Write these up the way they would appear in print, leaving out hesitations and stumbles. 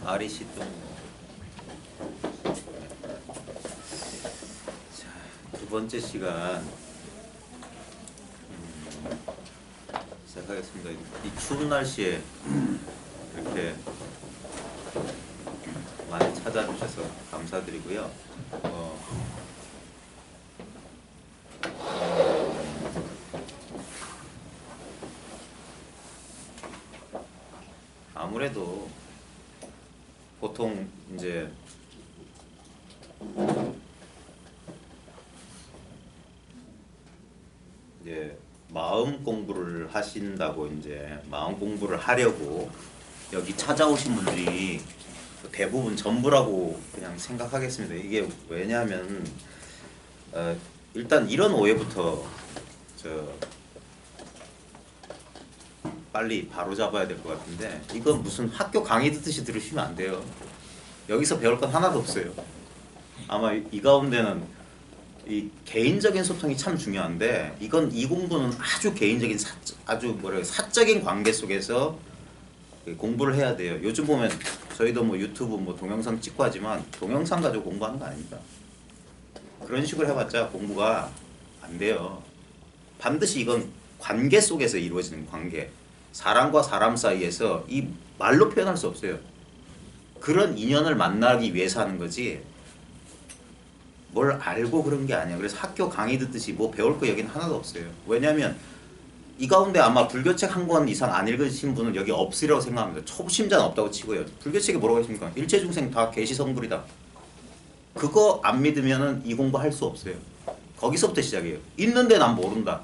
아리 씨 또. 자, 두 번째 시간 시작하겠습니다. 이 추운 날씨에 이렇게 많이 찾아주셔서 감사드리고요. 아무래도 보통 이제 마음 공부를 하신다고 이제 마음 공부를 하려고 여기 찾아오신 분들이 대부분 전부라고 그냥 생각하겠습니다. 이게 왜냐하면 일단 이런 오해부터 빨리 바로 잡아야 될 것 같은데, 이건 무슨 학교 강의 듣듯이 들으시면 안 돼요. 여기서 배울 건 하나도 없어요. 아마 이 가운데는 이 개인적인 소통이 참 중요한데, 이 공부는 아주 개인적인 아주 사적인 관계 속에서 공부를 해야 돼요. 요즘 보면 저희도 뭐 유튜브 뭐 동영상 찍고 하지만 동영상 가지고 공부하는 거 아닙니다. 그런 식으로 해봤자 공부가 안 돼요. 반드시 이건 관계 속에서 이루어지는 관계. 사람과 사람 사이에서 이 말로 표현할 수 없어요. 그런 인연을 만나기 위해서 하는 거지 뭘 알고 그런 게 아니야. 그래서 학교 강의 듣듯이 뭐 배울 거 여기는 하나도 없어요. 왜냐하면 이 가운데 아마 불교책 한 권 이상 안 읽으신 분은 여기 없으리라고 생각합니다. 초심자는 없다고 치고요. 불교책에 뭐라고 했습니까? 일체중생 다 계시성불이다. 그거 안 믿으면은 이 공부 할 수 없어요. 거기서부터 시작이에요. 있는데 난 모른다.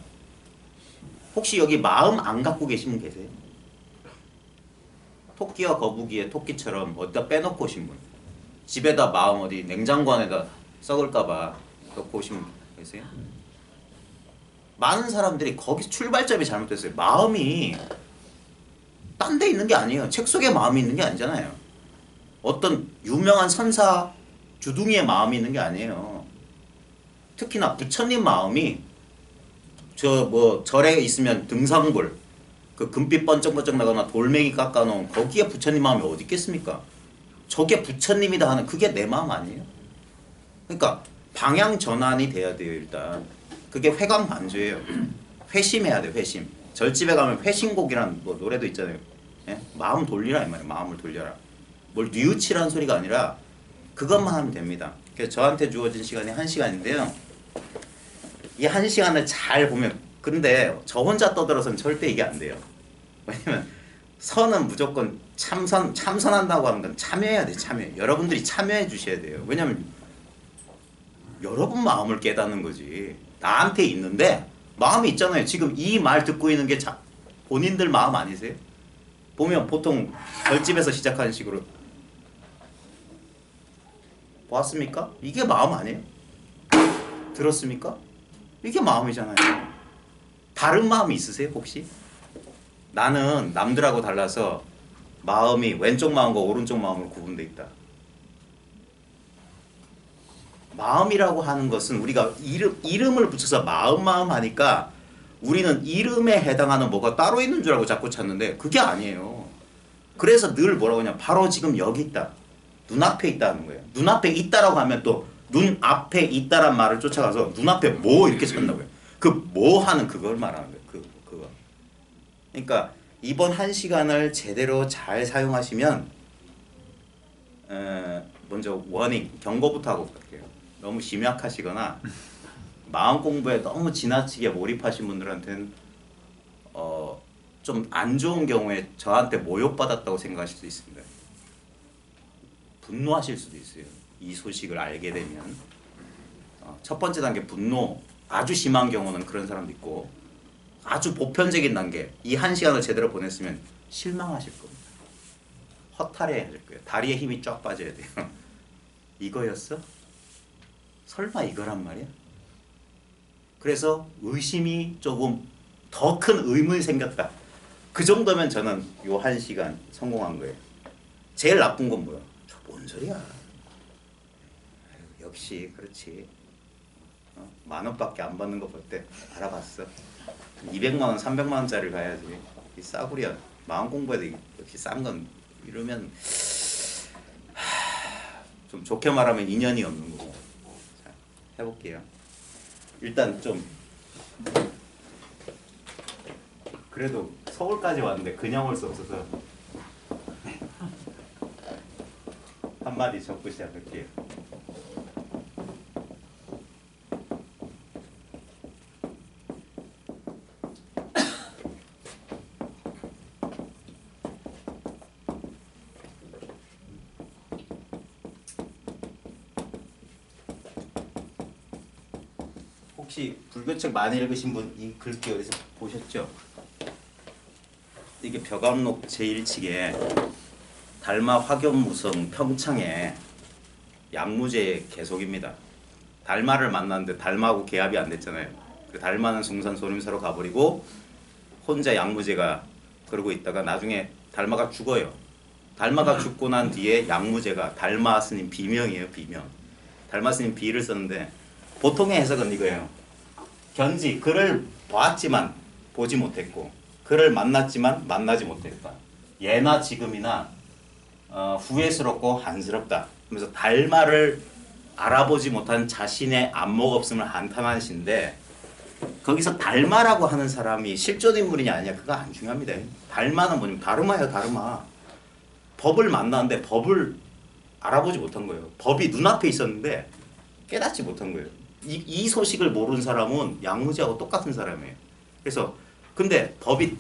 혹시 여기 마음 안 갖고 계신 분 계세요? 토끼와 거북이의 토끼처럼 어디다 빼놓고 오신 분, 집에다 마음 어디 냉장고 안에다 썩을까봐 넣고 오신 분 계세요? 많은 사람들이 거기 출발점이 잘못됐어요. 마음이 딴 데 있는 게 아니에요. 책 속에 마음이 있는 게 아니잖아요. 어떤 유명한 선사 주둥이의 마음이 있는 게 아니에요. 특히나 부처님 마음이 절에 있으면 등상불, 그 금빛 번쩍번쩍 나거나 돌멩이 깎아놓은 거기에 부처님 마음이 어디 있겠습니까? 저게 부처님이다 하는 그게 내 마음 아니에요? 그러니까 방향 전환이 돼야 돼요. 일단 그게 회광반조예요. 회심해야 돼요. 회심. 절집에 가면 회심곡이라는 뭐 노래도 있잖아요. 예? 마음 돌리라 이 말이에요. 마음을 돌려라. 뭘 뉘우치라는 소리가 아니라 그것만 하면 됩니다. 그래서 저한테 주어진 시간이 1시간인데요. 이 1시간을 잘 보면, 근데 저 혼자 떠들어서는 절대 이게 안 돼요. 왜냐면 선은 무조건 참선한다고 하는 건 참여해야 돼요. 참여. 여러분들이 참여해 주셔야 돼요. 왜냐면 여러분 마음을 깨닫는 거지. 나한테 있는데 마음이 있잖아요. 지금 이 말 듣고 있는 게 본인들 마음 아니세요? 보면 보통 결집에서 시작하는 식으로 보았습니까? 이게 마음 아니에요? 들었습니까? 이게 마음이잖아요. 다른 마음이 있으세요 혹시? 나는 남들하고 달라서 마음이 왼쪽 마음과 오른쪽 마음으로 구분되어 있다. 마음이라고 하는 것은 우리가 이름을 붙여서 마음 하니까 우리는 이름에 해당하는 뭐가 따로 있는 줄 알고 자꾸 찾는데 그게 아니에요. 그래서 늘 뭐라고 하냐, 바로 지금 여기 있다. 눈앞에 있다는 거예요. 눈앞에 있다라고 하면 또 눈앞에 있다란 말을 쫓아가서 눈앞에 뭐 이렇게 쓴다고요. 그 뭐 하는 그걸 말하는 거예요. 그거. 그러니까 이번 1시간을 제대로 잘 사용하시면 먼저 워닝, 경고부터 하고 갈게요. 너무 심약하시거나 마음 공부에 너무 지나치게 몰입하신 분들한테는 좀 안 좋은 경우에 저한테 모욕받았다고 생각하실 수 있습니다. 분노하실 수도 있어요. 이 소식을 알게 되면 첫 번째 단계 분노, 아주 심한 경우는 그런 사람도 있고, 아주 보편적인 단계, 이 1시간을 제대로 보냈으면 실망하실 겁니다. 허탈해하실 거예요. 다리에 힘이 쫙 빠져야 돼요. 이거였어? 설마 이거란 말이야? 그래서 의심이 조금 더 큰 의문이 생겼다. 그 정도면 저는 요 1시간 성공한 거예요. 제일 나쁜 건 뭐야? 뭔 소리야? 아유, 역시 그렇지. 10,000원밖에 안 받는 거 볼 때 알아봤어. 200만 원, 300만 원짜리를 가야지. 이 싸구려. 마음 공부해도 역시 싼 건 이러면 좀 좋게 말하면 인연이 없는 거고. 자, 해볼게요. 일단 좀 그래도 서울까지 왔는데 그냥 올 수 없어서 한마디 적고 시작할게요. 혹시 불교책 많이 읽으신 분 이 글귀 어디서 보셨죠? 이게 벽암록 제1칙에 달마 화견무성 평창에 양무제의 계속입니다. 달마를 만났는데 달마하고 계합이 안 됐잖아요. 그 달마는 숭산소림사로 가버리고 혼자 양무제가 그러고 있다가 나중에 달마가 죽어요. 달마가 죽고 난 뒤에 양무제가 달마 스님 비명이에요. 비명. 달마 스님 비를 썼는데 보통의 해석은 이거예요. 견지 그를 봤지만 보지 못했고 그를 만났지만 만나지 못했다. 예나 지금이나 후회스럽고 한스럽다. 그래서 달마를 알아보지 못한 자신의 안목 없음을 한탄하는 시인데 거기서 달마라고 하는 사람이 실존 인물이냐 아니냐 그거 안 중요합니다. 달마는 뭐냐면 다르마예요. 다르마. 법을 만났는데 법을 알아보지 못한 거예요. 법이 눈앞에 있었는데 깨닫지 못한 거예요. 이 소식을 모르는 사람은 양무지하고 똑같은 사람이에요. 그래서 근데 법이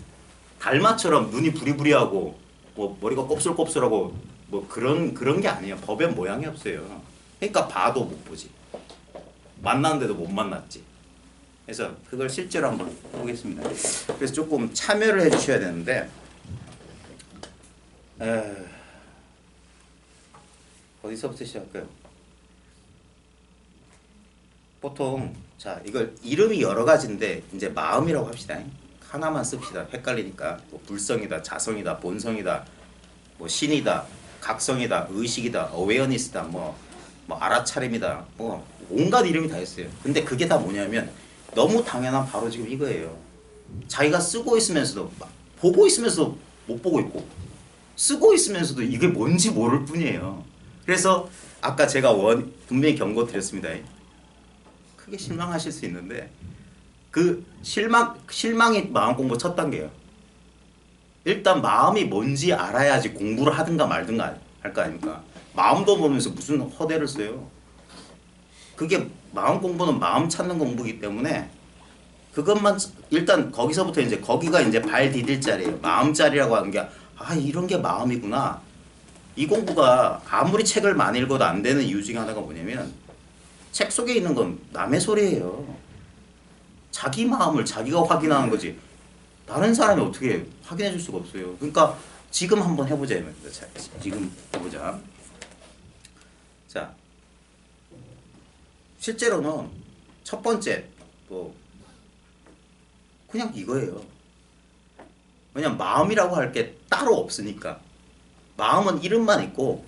달마처럼 눈이 부리부리하고 뭐 머리가 곱슬곱슬하고 뭐 그런 게 아니에요. 법엔 모양이 없어요. 그러니까 봐도 못 보지. 만났는데도 못 만났지. 그래서 그걸 실제로 한번 보겠습니다. 그래서 조금 참여를 해주셔야 되는데 어디서부터 시작할까요? 보통 자 이걸 이름이 여러 가지인데 이제 마음이라고 합시다. 하나만 씁시다. 헷갈리니까 뭐 불성이다, 자성이다, 본성이다, 뭐 신이다, 각성이다, 의식이다, 어웨어니스다, 뭐 알아차림이다, 뭐 온갖 이름이 다 있어요. 근데 그게 다 뭐냐면 너무 당연한 바로 지금 이거예요. 자기가 쓰고 있으면서도 보고 있으면서도 못 보고 있고 쓰고 있으면서도 이게 뭔지 모를 뿐이에요. 그래서 아까 제가 분명히 경고 드렸습니다. 크게 실망하실 수 있는데 그 실망이 마음 공부 첫 단계예요. 일단 마음이 뭔지 알아야지 공부를 하든가 말든가 할 거 아닙니까? 마음도 모르면서 무슨 허대를 써요. 그게 마음 공부는 마음 찾는 공부이기 때문에 그것만 일단 거기서부터 이제 거기가 이제 발 디딜 자리예요. 마음 자리라고 하는 게 이런 게 마음이구나. 이 공부가 아무리 책을 많이 읽어도 안 되는 이유 중에 하나가 뭐냐면 책 속에 있는 건 남의 소리예요. 자기 마음을 자기가 확인하는 거지 다른 사람이 어떻게 확인해 줄 수가 없어요. 그러니까 지금 한번 해보자 이 말입니다. 자, 지금 해보자. 자, 실제로는 첫 번째 뭐 그냥 이거예요. 왜냐면 마음이라고 할 게 따로 없으니까. 마음은 이름만 있고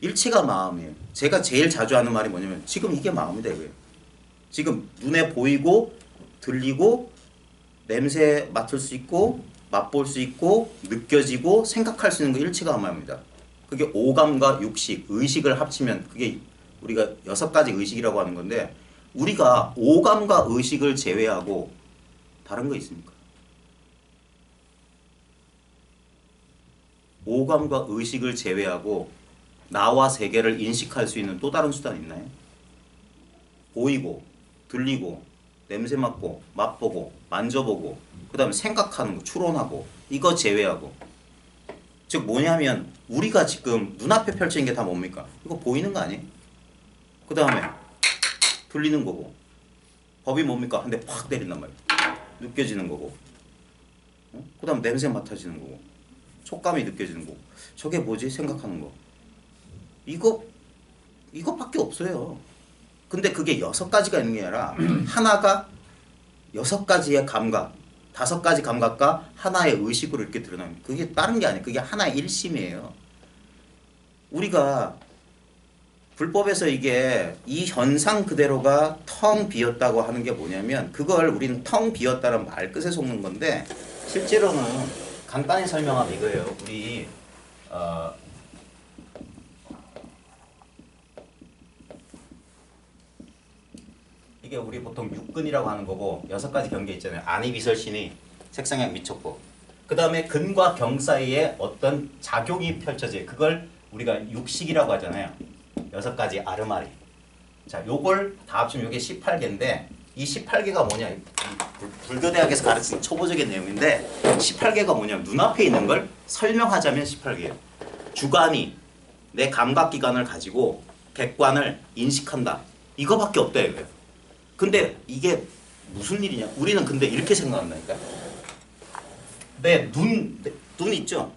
일체가 마음이에요. 제가 제일 자주 하는 말이 뭐냐면 지금 이게 마음이다 이거예요. 지금 눈에 보이고 들리고 냄새 맡을 수 있고 맛볼 수 있고 느껴지고 생각할 수 있는 거 일체가 마음입니다. 그게 오감과 육식, 의식을 합치면 그게 우리가 6가지 의식이라고 하는 건데 우리가 오감과 의식을 제외하고 다른 거 있습니까? 오감과 의식을 제외하고 나와 세계를 인식할 수 있는 또 다른 수단 있나요? 보이고 들리고 냄새 맡고 맛보고 만져보고 그 다음에 생각하는 거 추론하고 이거 제외하고 즉 뭐냐면 우리가 지금 눈앞에 펼쳐진 게 다 뭡니까? 이거 보이는 거 아니에요? 그 다음에 들리는 거고 법이 뭡니까? 한 대 팍 때린단 말이에요. 느껴지는 거고 그 다음 냄새 맡아지는 거고 촉감이 느껴지는 거고 저게 뭐지? 생각하는 거 이거밖에 없어요. 근데 그게 6가지가 있는 게 아니라 하나가 6가지의 감각 5가지 감각과 하나의 의식으로 이렇게 드러납니다. 그게 다른 게 아니에요. 그게 하나의 일심이에요. 우리가 불법에서 이게 이 현상 그대로가 텅 비었다고 하는 게 뭐냐면 그걸 우리는 텅 비었다는 말끝에 속는 건데 실제로는 간단히 설명하면 이거예요. 우리 이게 우리 보통 육근이라고 하는 거고 6가지 경계 있잖아요. 안이비설신이 색상향 미촉법. 그 다음에 근과 경 사이에 어떤 작용이 펼쳐져요. 그걸 우리가 육식이라고 하잖아요. 6가지 아르마리. 자, 요걸 다 합치면 이게 18개인데 이 18개가 뭐냐? 불교대학에서 가르치는 초보적인 내용인데 18개가 뭐냐? 눈앞에 있는 걸 설명하자면 18개예요. 주관이 내 감각기관을 가지고 객관을 인식한다. 이거밖에 없다 이거예요. 근데 이게 무슨 일이냐? 우리는 근데 이렇게 생각한다니까. 내 눈 있죠?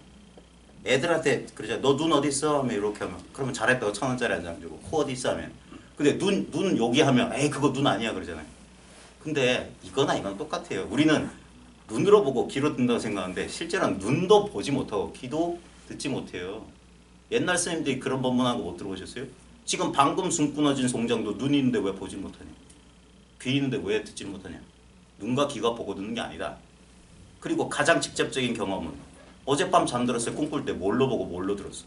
애들한테 그러죠. 너 눈 어디 있어? 하면 이렇게 하면 그러면 잘했다고 1,000원짜리 한 장 주고 코 어디 있어? 하면 근데 눈 여기 하면 에이 그거 눈 아니야 그러잖아요. 근데 이거나 이건 똑같아요. 우리는 눈으로 보고 귀로 듣는다고 생각하는데 실제로는 눈도 보지 못하고 귀도 듣지 못해요. 옛날 스님들이 그런 법문하고 못 들어보셨어요? 지금 방금 숨 끊어진 송장도 눈이 있는데 왜 보지 못하냐? 귀 있는데 왜 듣지 못하냐? 눈과 귀가 보고 듣는 게 아니다. 그리고 가장 직접적인 경험은 어젯밤 잠들었을 때 꿈꿀 때 뭘로 보고 뭘로 들었어?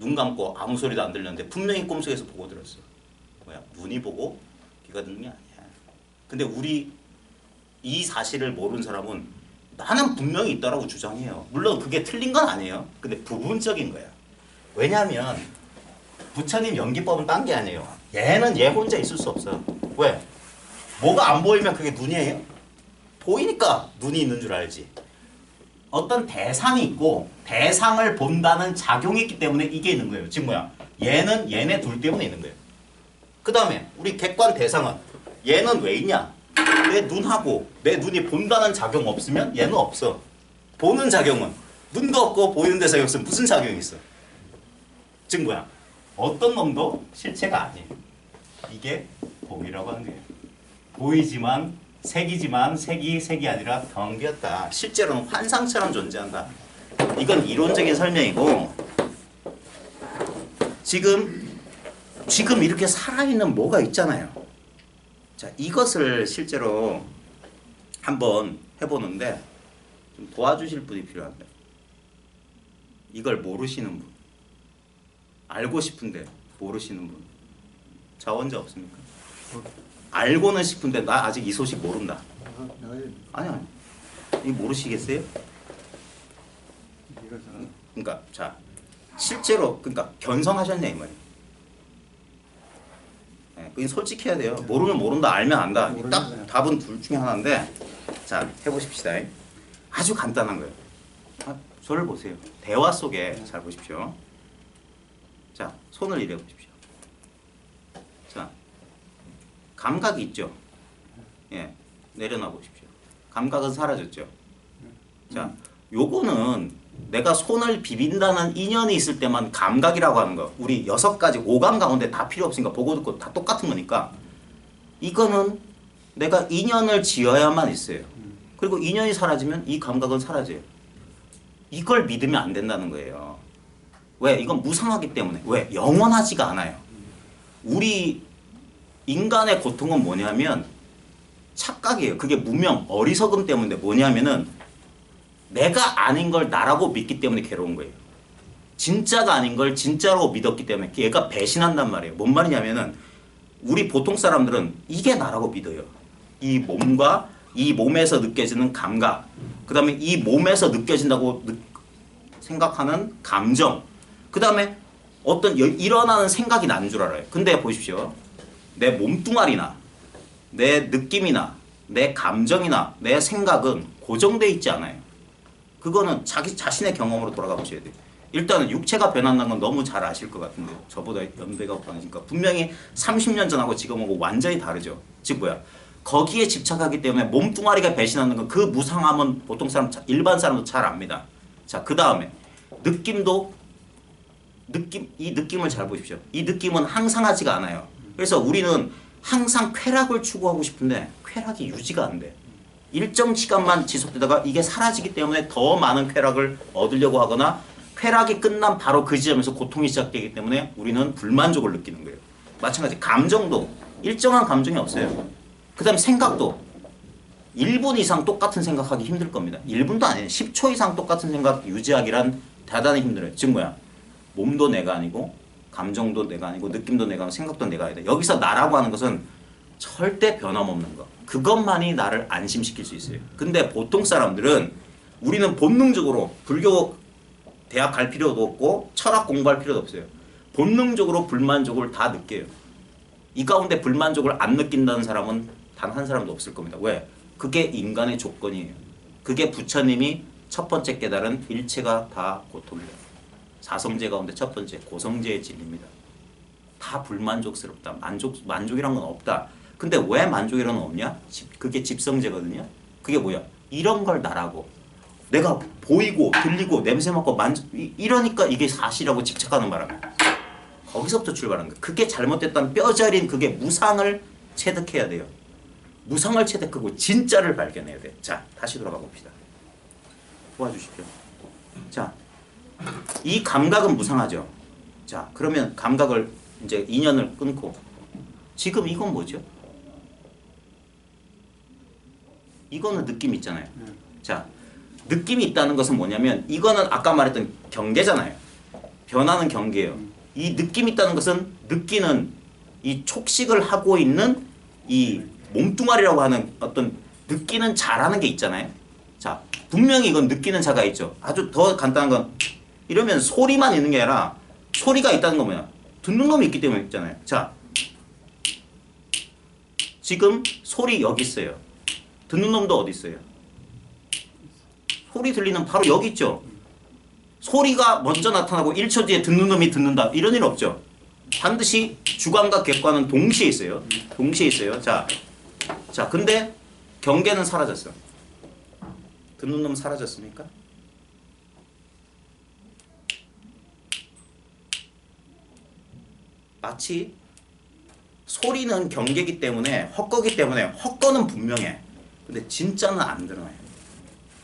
눈 감고 아무 소리도 안 들렸는데 분명히 꿈속에서 보고 들었어. 뭐야? 눈이 보고 귀가 듣는 게 아니야. 근데 우리 이 사실을 모르는 사람은 나는 분명히 있다라고 주장해요. 물론 그게 틀린 건 아니에요. 근데 부분적인 거야. 왜냐하면 부처님 연기법은 딴 게 아니에요. 얘는 얘 혼자 있을 수 없어. 왜? 뭐가 안 보이면 그게 눈이에요? 보이니까 눈이 있는 줄 알지. 어떤 대상이 있고 대상을 본다는 작용이 있기 때문에 이게 있는 거예요. 지금 뭐야? 얘는 얘네 둘 때문에 있는 거예요. 그 다음에 우리 객관 대상은 얘는 왜 있냐? 내 눈하고 내 눈이 본다는 작용 없으면 얘는 없어. 보는 작용은 눈도 없고 보이는 대상이 없으면 무슨 작용이 있어? 즉 뭐야? 어떤 놈도 실체가 아니에요. 이게 공이라고 하는 거예요. 보이지만 색이지만 색이 아니라 경계였다. 실제로는 환상처럼 존재한다. 이건 이론적인 설명이고 지금 이렇게 살아있는 뭐가 있잖아요. 자, 이것을 실제로 한번 해보는데 좀 도와주실 분이 필요한데 이걸 모르시는 분, 알고 싶은데 모르시는 분, 자 혼자 없습니까? 알고는 싶은데 나 아직 이 소식 모른다. 아니 이 모르시겠어요? 그러니까 자 실제로 그러니까 견성하셨냐 이 말이에요. 네, 그건 솔직해야 돼요. 모르면 모른다, 알면 안다. 딱 답은 둘 중에 하나인데 자 해보십시다. 아주 간단한 거예요. 저를 보세요. 대화 속에 잘 보십시오. 자 손을 이래 보십시오. 자 감각이 있죠. 예, 내려놔 보십시오. 감각은 사라졌죠. 자, 요거는 내가 손을 비빈다는 인연이 있을 때만 감각이라고 하는 거. 우리 6가지 오감 가운데 다 필요 없으니까 보고 듣고 다 똑같은 거니까 이거는 내가 인연을 지어야만 있어요. 그리고 인연이 사라지면 이 감각은 사라져요. 이걸 믿으면 안 된다는 거예요. 왜? 이건 무상하기 때문에. 왜? 영원하지가 않아요. 우리 인간의 고통은 뭐냐면 착각이에요. 그게 무명, 어리석음 때문에 뭐냐면은 내가 아닌 걸 나라고 믿기 때문에 괴로운 거예요. 진짜가 아닌 걸 진짜라고 믿었기 때문에 얘가 배신한단 말이에요. 뭔 말이냐면은 우리 보통 사람들은 이게 나라고 믿어요. 이 몸과 이 몸에서 느껴지는 감각, 그 다음에 이 몸에서 느껴진다고 생각하는 감정, 그 다음에 어떤 일어나는 생각이 나는 줄 알아요. 근데 보십시오. 내 몸뚱아리나 내 느낌이나 내 감정이나 내 생각은 고정되어 있지 않아요. 그거는 자기 자신의 경험으로 돌아가 보셔야 돼요. 일단은 육체가 변한다는 건 너무 잘 아실 것 같은데요. 저보다 연배가 많으니까 분명히 30년 전하고 지금하고 완전히 다르죠. 즉 뭐야? 거기에 집착하기 때문에 몸뚱아리가 배신하는 건 그 무상함은 보통 사람, 일반 사람도 잘 압니다. 자, 그 다음에 느낌도 이 느낌을 잘 보십시오. 이 느낌은 항상하지가 않아요. 그래서 우리는 항상 쾌락을 추구하고 싶은데 쾌락이 유지가 안 돼. 일정 시간만 지속되다가 이게 사라지기 때문에 더 많은 쾌락을 얻으려고 하거나 쾌락이 끝난 바로 그 지점에서 고통이 시작되기 때문에 우리는 불만족을 느끼는 거예요. 마찬가지 감정도 일정한 감정이 없어요. 그 다음에 생각도 1분 이상 똑같은 생각하기 힘들 겁니다. 1분도 아니에요. 10초 이상 똑같은 생각 유지하기란 대단히 힘들어요. 즉 뭐야? 몸도 내가 아니고 감정도 내가 아니고 느낌도 내가 아니고 생각도 내가 아니다. 여기서 나라고 하는 것은 절대 변함없는 거. 그것만이 나를 안심시킬 수 있어요. 근데 보통 사람들은 우리는 본능적으로 불교 대학 갈 필요도 없고 철학 공부할 필요도 없어요. 본능적으로 불만족을 다 느껴요. 이 가운데 불만족을 안 느낀다는 사람은 단 한 사람도 없을 겁니다. 왜? 그게 인간의 조건이에요. 그게 부처님이 첫 번째 깨달은 일체가 다 고통이다. 사성제 가운데 첫 번째 고성제의 진리입니다. 다 불만족스럽다. 만족이란 건 없다. 근데 왜 만족이란 건 없냐? 그게 집성제거든요. 그게 뭐야? 이런 걸 나라고. 내가 보이고 들리고 냄새 맡고 이러니까 이게 사실이라고 집착하는 바람에 거기서부터 출발하는 거예요. 그게 잘못됐다면 뼈저린 그게 무상을 체득해야 돼요. 무상을 체득하고 진짜를 발견해야 돼요. 자, 다시 돌아가 봅시다. 도와주십시오. 자, 이 감각은 무상하죠. 자, 그러면 감각을 이제 인연을 끊고 지금 이건 뭐죠? 이거는 느낌 있잖아요. 자, 느낌이 있다는 것은 뭐냐면 이거는 아까 말했던 경계잖아요. 변하는 경계예요. 이 느낌이 있다는 것은 느끼는 이 촉식을 하고 있는 이 몸뚱아리라고 하는 어떤 느끼는 자라는 게 있잖아요. 자, 분명히 이건 느끼는 자가 있죠. 아주 더 간단한 건 이러면 소리만 있는 게 아니라 소리가 있다는 건 뭐야? 듣는 놈이 있기 때문에 있잖아요. 자, 지금 소리 여기 있어요. 듣는 놈도 어디 있어요? 소리 들리는 바로 여기 있죠. 소리가 먼저 나타나고 1초 뒤에 듣는 놈이 듣는다. 이런 일 없죠. 반드시 주관과 객관은 동시에 있어요. 동시에 있어요. 자, 근데 경계는 사라졌어. 듣는 놈 사라졌습니까? 마치 소리는 경계이기 때문에 헛거기 때문에 헛거는 분명해. 근데 진짜는 안 드러나요.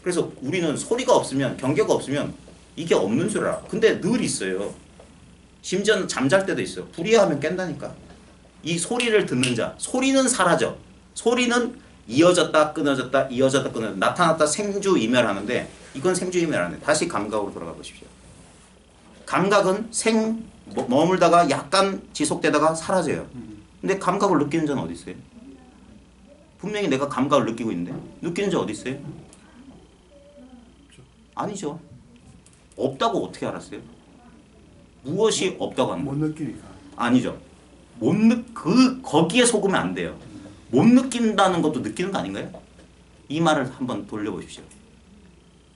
그래서 우리는 소리가 없으면 경계가 없으면 이게 없는 줄 알아. 근데 늘 있어요. 심지어는 잠잘 때도 있어. 불이하면 깬다니까. 이 소리를 듣는 자. 소리는 사라져. 소리는 이어졌다 끊어졌다 이어졌다 끊어졌다 나타났다 생주이멸하는데 이건 생주이멸 안 해. 다시 감각으로 돌아가 보십시오. 감각은 머물다가 약간 지속되다가 사라져요. 근데 감각을 느끼는 자는 어디 있어요? 분명히 내가 감각을 느끼고 있는데 느끼는 자 어디 있어요? 아니죠. 없다고 어떻게 알았어요? 무엇이 없다고 하는 거예요? 못 느끼니까. 아니죠. 거기에 속으면 안 돼요. 못 느낀다는 것도 느끼는 거 아닌가요? 이 말을 한번 돌려보십시오.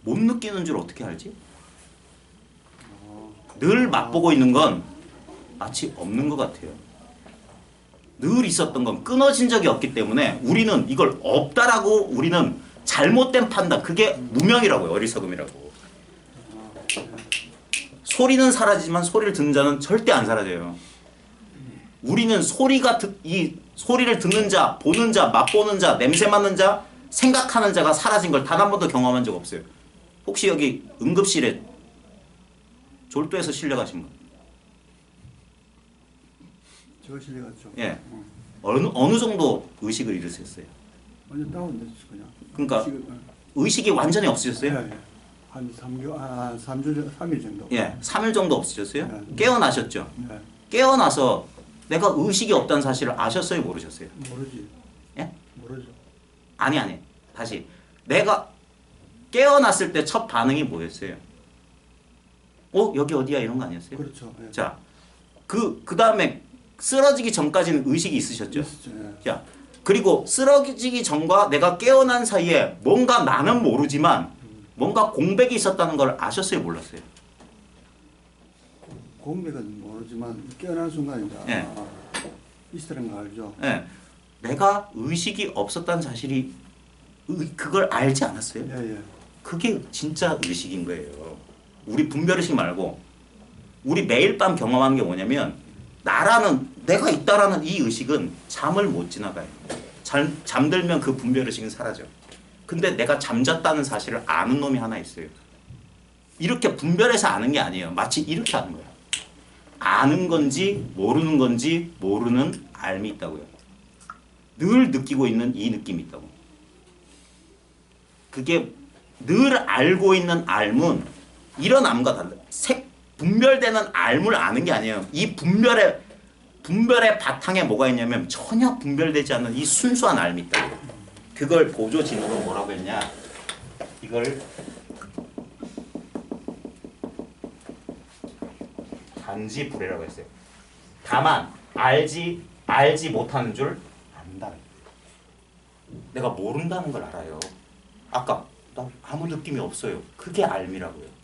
못 느끼는 줄 어떻게 알지? 늘 맛보고 있는 건 마치 없는 것 같아요. 늘 있었던 건 끊어진 적이 없기 때문에 우리는 이걸 없다라고 우리는 잘못된 판단, 그게 무명이라고요. 어리석음이라고. 소리는 사라지지만 소리를 듣는 자는 절대 안 사라져요. 우리는 이 소리를 듣는 자, 보는 자, 맛보는 자, 냄새 맡는 자, 생각하는 자가 사라진 걸 단 한 번도 경험한 적 없어요. 혹시 여기 응급실에 졸도해서 실려가신 분? 제가 실려갔죠. 예. 어느 정도 의식을 잃으셨어요? 완전 다운됐어 그냥. 그러니까 의식이 완전히 없으셨어요? 예, 예. 한 3일 정도. 예, 3일 정도 없으셨어요? 네. 깨어나셨죠? 네. 깨어나서 내가 의식이 없다는 사실을 아셨어요? 모르셨어요? 모르지. 예? 모르죠. 아니. 다시. 내가 깨어났을 때 첫 반응이 뭐였어요? 여기 어디야? 이런 거 아니었어요? 그렇죠. 예. 자, 그 다음에 쓰러지기 전까지는 의식이 있으셨죠? 있었죠. 예. 자, 그리고 쓰러지기 전과 내가 깨어난 사이에 뭔가 나는 모르지만 뭔가 공백이 있었다는 걸 아셨어요? 몰랐어요? 공백은 모르지만 깨어난 순간 이제 예. 있었던 거 알죠. 예. 내가 의식이 없었다는 사실이 그걸 알지 않았어요? 예, 예. 그게 진짜 의식인 거예요. 우리 분별의식 말고 우리 매일 밤 경험하는 게 뭐냐면 내가 있다라는 이 의식은 잠을 못 지나가요. 잠들면 그 분별의식은 사라져. 근데 내가 잠잤다는 사실을 아는 놈이 하나 있어요. 이렇게 분별해서 아는 게 아니에요. 마치 이렇게 아는 거예요. 아는 건지 모르는 알미 있다고요. 늘 느끼고 있는 이 느낌이 있다고. 그게 늘 알고 있는 알문 이런 암과 달라. 분별되는 알문을 아는 게 아니에요. 이 분별의 바탕에 뭐가 있냐면 전혀 분별되지 않는 이 순수한 알미 있다. 그걸 보조진으로 뭐라고 했냐? 이걸 단지불해라고 했어요. 다만 알지 못하는 줄 안다. 내가 모른다는 걸 알아요. 아까 나 아무 느낌이 없어요. 그게 알미라고요.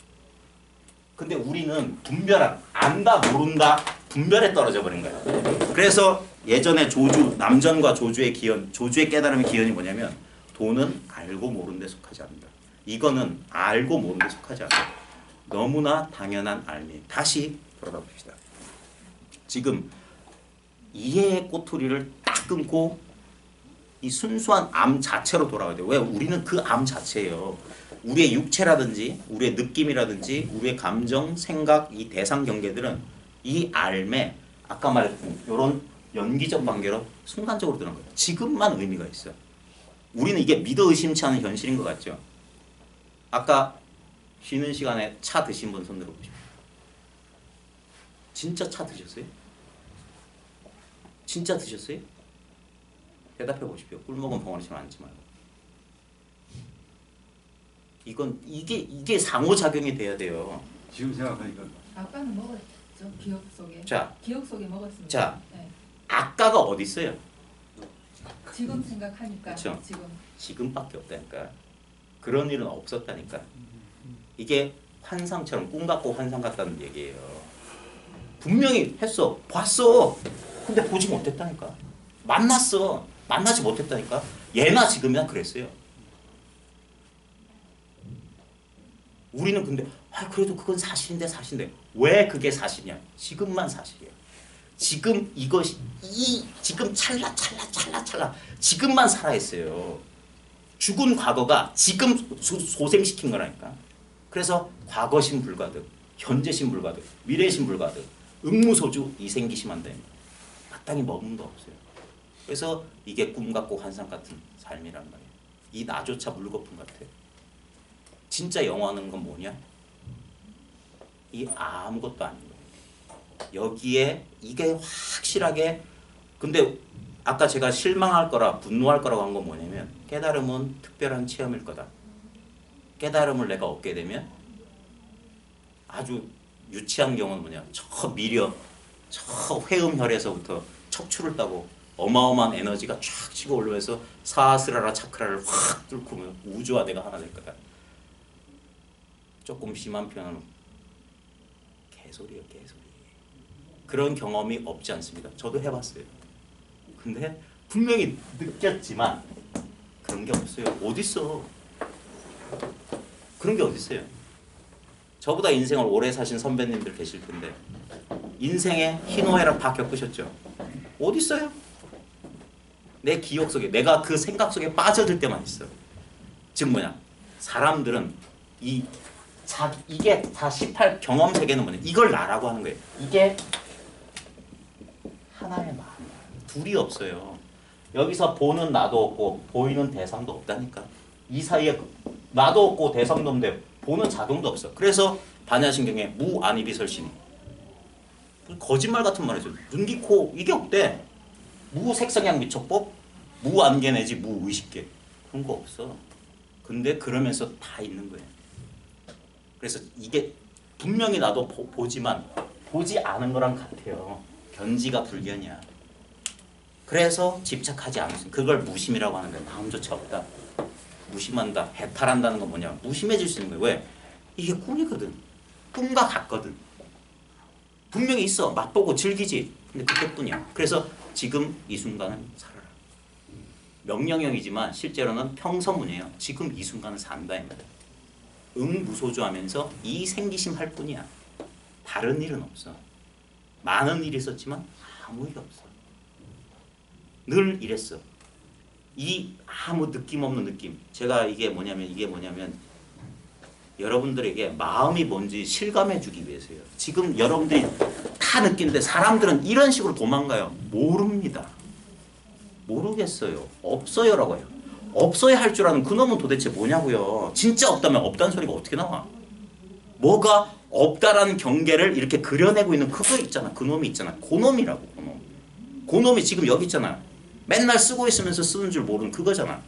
근데 우리는 분별한 안다 모른다 분별에 떨어져 버린 거야. 그래서 예전에 남전과 조주의 깨달음의 기원이 뭐냐면 도는 알고 모르는 데 속하지 않는다. 이거는 알고 모르는 데 속하지 않는다. 너무나 당연한 알미. 다시 돌아가 봅시다. 지금 이해의 꼬투리를 딱 끊고 이 순수한 암 자체로 돌아가야 돼요. 왜? 우리는 그 암 자체예요. 우리의 육체라든지 우리의 느낌이라든지 우리의 감정, 생각, 이 대상 경계들은 이 알매 아까 말했던 이런 연기적 관계로 순간적으로 드는 거예요. 지금만 의미가 있어요. 우리는 이게 믿어 의심치 않은 현실인 것 같죠? 아까 쉬는 시간에 차 드신 분 손 들어보십시오. 진짜 차 드셨어요? 진짜 드셨어요? 대답해 보십시오. 꿀 먹은 벙어리처럼 앉지 말고. 이게 상호작용이 돼야 돼요. 지금 생각하니까 아까는 먹었죠. 기억 속에. 자, 기억 속에 먹었습니다. 자. 네. 아까가 어디 있어요? 지금 생각하니까 그쵸. 지금. 지금밖에 없다니까. 그런 일은 없었다니까. 이게 환상처럼 꿈 같고 환상 같다는 얘기예요. 분명히 했어. 봤어. 근데 보지 못했다니까. 만났어. 만나지 못했다니까. 예나 지금이나 그랬어요. 우리는 근데 그래도 그건 사실인데 왜 그게 사실이냐? 지금만 사실이에요. 지금 이것이 지금 찰나 지금만 살아있어요. 죽은 과거가 지금 소생시킨 거라니까. 그래서 과거심 불가득, 현재심 불가득, 미래심 불가득, 응무소주 이생기심 한다. 마땅히 머금도 없어요. 그래서 이게 꿈 같고 환상 같은 삶이란 말이에요. 이 나조차 물거품 같아. 진짜 영화는 건 뭐냐? 이 아무것도 아닌 거예요. 여기에 이게 확실하게. 근데 아까 제가 실망할 거라 분노할 거라고 한 건 뭐냐면 깨달음은 특별한 체험일 거다. 깨달음을 내가 얻게 되면 아주 유치한 경우는 뭐냐? 저 미려, 저 회음혈에서부터 척추를 따고 어마어마한 에너지가 쫙 치고 올라와서 사스라라 차크라를 확 뚫고 우주와 내가 하나 될 거다. 조금 심한 표현은 개소리예요, 개소리. 그런 경험이 없지 않습니다. 저도 해봤어요. 근데 분명히 느꼈지만 그런 게 없어요. 어딨어? 그런 게 어딨어요? 저보다 인생을 오래 사신 선배님들 계실 텐데 인생의 희노애락 다 겪으셨죠? 어딨어요? 내 기억 속에, 내가 그 생각 속에 빠져들 때만 있어. 즉 뭐냐? 사람들은 이게 다 18 경험 세계는 뭐냐? 이걸 나라고 하는 거예요. 이게 하나의 마음. 둘이 없어요. 여기서 보는 나도 없고 보이는 대상도 없다니까. 이 사이에 나도 없고 대상도 없는데 보는 작용도 없어. 그래서 반야신경에 무안이비설신이 거짓말 같은 말이죠. 눈, 귀, 코 이게 없대. 무색성향 미촉법, 무안개 내지 무의식계 그런 거 없어. 근데 그러면서 다 있는 거예요. 그래서 이게 분명히 나도 보지만 보지 않은 거랑 같아요. 견지가 불견이야. 그래서 집착하지 않으신 그걸 무심이라고 하는 거예요. 마음조차 없다. 무심한다. 해탈한다는 건 뭐냐? 무심해질 수 있는 거예요. 왜? 이게 꿈이거든. 꿈과 같거든. 분명히 있어. 맛보고 즐기지. 근데 그때뿐이야. 그래서 지금 이 순간은 살아라. 명령형이지만 실제로는 평서문이에요. 지금 이 순간은 산다. 응무소주하면서 이 생기심 할 뿐이야. 다른 일은 없어. 많은 일이 있었지만 아무 일 없어. 늘 이랬어. 이 아무 느낌 없는 느낌. 제가 이게 뭐냐면 여러분들에게 마음이 뭔지 실감해주기 위해서요. 지금 여러분들이 다 느끼는데 사람들은 이런 식으로 도망가요. 모릅니다. 모르겠어요. 없어요라고 해요. 없어야 할 줄 아는 그놈은 도대체 뭐냐고요. 진짜 없다면 없다는 소리가 어떻게 나와? 뭐가 없다라는 경계를 이렇게 그려내고 있는 그거 있잖아. 그놈이 있잖아. 그놈이라고. 그놈. 그놈이 지금 여기 있잖아. 맨날 쓰고 있으면서 쓰는 줄 모르는 그거잖아.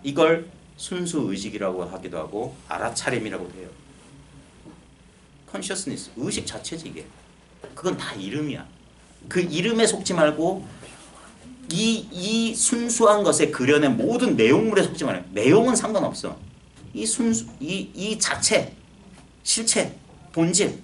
이걸 순수 의식이라고 하기도 하고 알아차림이라고 해요. 컨셔스니스, 의식 자체지 이게. 그건 다 이름이야. 그 이름에 속지 말고 이 순수한 것에 그려낸 모든 내용물에 속지 말아요. 내용은 상관없어. 이 자체, 실체, 본질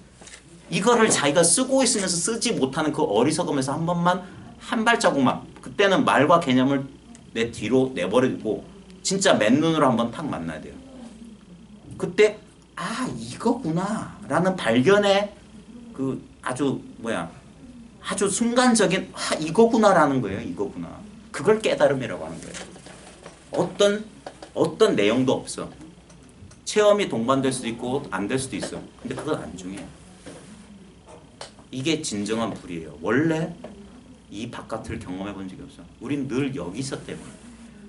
이거를 자기가 쓰고 있으면서 쓰지 못하는 그 어리석음에서 한 번만 한 발자국만 그때는 말과 개념을 내 뒤로 내버리고 진짜 맨눈으로 한번 탁 만나야 돼요. 그때 아 이거구나 라는 발견의 그 아주 순간적인 아 이거구나 라는 거예요. 이거구나. 그걸 깨달음이라고 하는 거예요. 어떤 내용도 없어. 체험이 동반될 수도 있고 안 될 수도 있어. 근데 그건 안 중요해. 이게 진정한 불이에요. 원래 이 바깥을 경험해 본 적이 없어. 우린 늘 여기 있었기 때문에.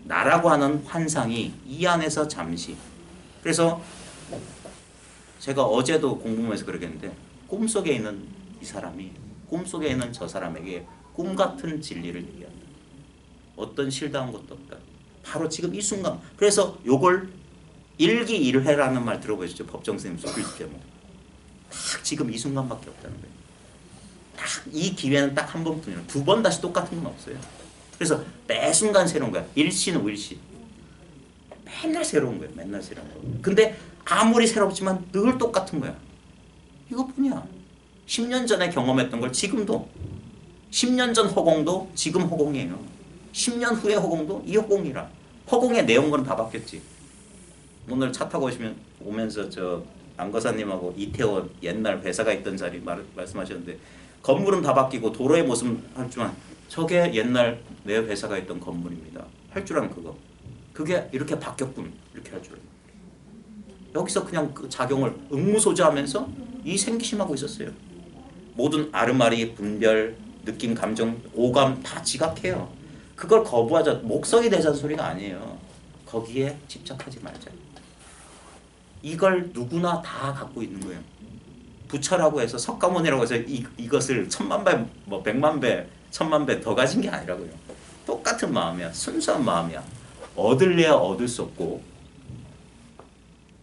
나라고 하는 환상이 이 안에서 잠시. 그래서 제가 어제도 공부하면서 그러겠는데 꿈속에 있는 이 사람이 꿈속에 있는 저 사람에게 꿈같은 진리를 얘기한다. 어떤 실다운 것도 없다. 바로 지금 이 순간. 그래서 요걸 일기일회라는 말 들어보셨죠? 법정선생님 수필 제목. 딱 지금 이 순간밖에 없다는 거예요. 딱 이 기회는 딱 한 번뿐이에요. 두 번 다시 똑같은 건 없어요. 그래서 매 순간 새로운 거야. 일신 우일신. 맨날 새로운 거예요. 맨날 새로운 거. 근데 아무리 새롭지만 늘 똑같은 거야. 이것뿐이야. 10년 전에 경험했던 걸 지금도 10년 전 허공도 지금 허공이에요. 10년 후의 허공도 이 허공이라. 허공의 내용은 다 바뀌었지. 오늘 차 타고 오면서 저 안거사님하고 이태원 옛날 회사가 있던 자리 말씀하셨는데 건물은 다 바뀌고 도로의 모습은 하지만 저게 옛날 내 회사가 있던 건물입니다. 할 줄 아는 그거. 그게 이렇게 바뀌었군. 이렇게 할 줄 아는. 여기서 그냥 그 작용을 응무소지하면서 이 생기심하고 있었어요. 모든 아르마리, 분별, 느낌, 감정, 오감 다 지각해요. 그걸 거부하자. 목성이 되자는 소리가 아니에요. 거기에 집착하지 말자. 이걸 누구나 다 갖고 있는 거예요. 부처라고 해서 석가모니라고 해서 이것을 1000만 배, 뭐 100만 배, 1000만 배 더 가진 게 아니라고요. 똑같은 마음이야. 순수한 마음이야. 얻을래야 얻을 수 없고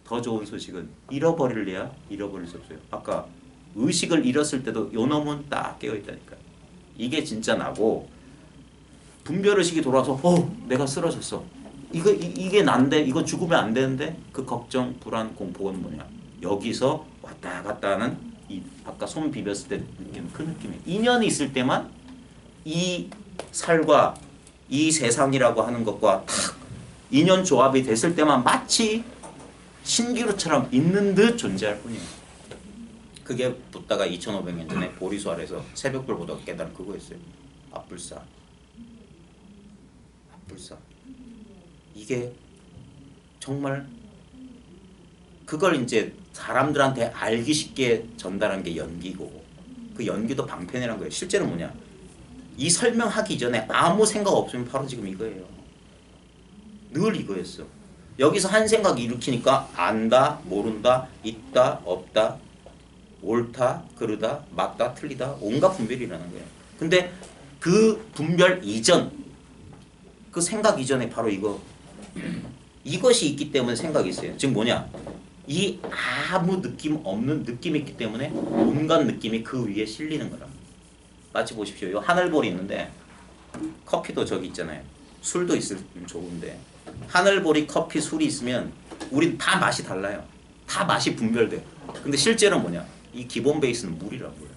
더 좋은 소식은 잃어버릴래야 잃어버릴 수 없어요. 아까 의식을 잃었을 때도 요 놈은 딱 깨어있다니까. 이게 진짜 나고 분별의식이 돌아와서 내가 쓰러졌어. 이게 난데 이거 죽으면 안 되는데 그 걱정, 불안, 공포는 뭐냐. 여기서 왔다 갔다 하는 이 아까 손 비볐을 때 느끼는 그 느낌이에요. 인연이 있을 때만 이 살과 이 세상이라고 하는 것과 탁 인연 조합이 됐을 때만 마치 신기루처럼 있는 듯 존재할 뿐이에요. 그게 붓다가 2500년 전에 보리수 아래서 새벽불 보다가 깨달은 그거였어요. 앞불사. 앞불사. 이게 정말 그걸 이제 사람들한테 알기 쉽게 전달한 게 연기고 그 연기도 방편이란 거예요. 실제로 뭐냐? 이 설명하기 전에 아무 생각 없으면 바로 지금 이거예요. 늘 이거였어. 여기서 한 생각 일으키니까 안다, 모른다, 있다, 없다, 옳다, 그르다, 맞다, 틀리다 온갖 분별이라는 거예요. 근데 그 분별 이전 그 생각 이전에 바로 이것이 있기 때문에 생각이 있어요. 지금 뭐냐? 이 아무 느낌 없는 느낌이 있기 때문에 온갖 느낌이 그 위에 실리는 거라. 마치 보십시오. 이 하늘볼이 있는데 커피도 저기 있잖아요. 술도 있으면 좋은데 하늘볼이 커피, 술이 있으면 우린 다 맛이 달라요. 다 맛이 분별돼. 근데 실제로는 뭐냐? 이 기본 베이스는 물이라고요.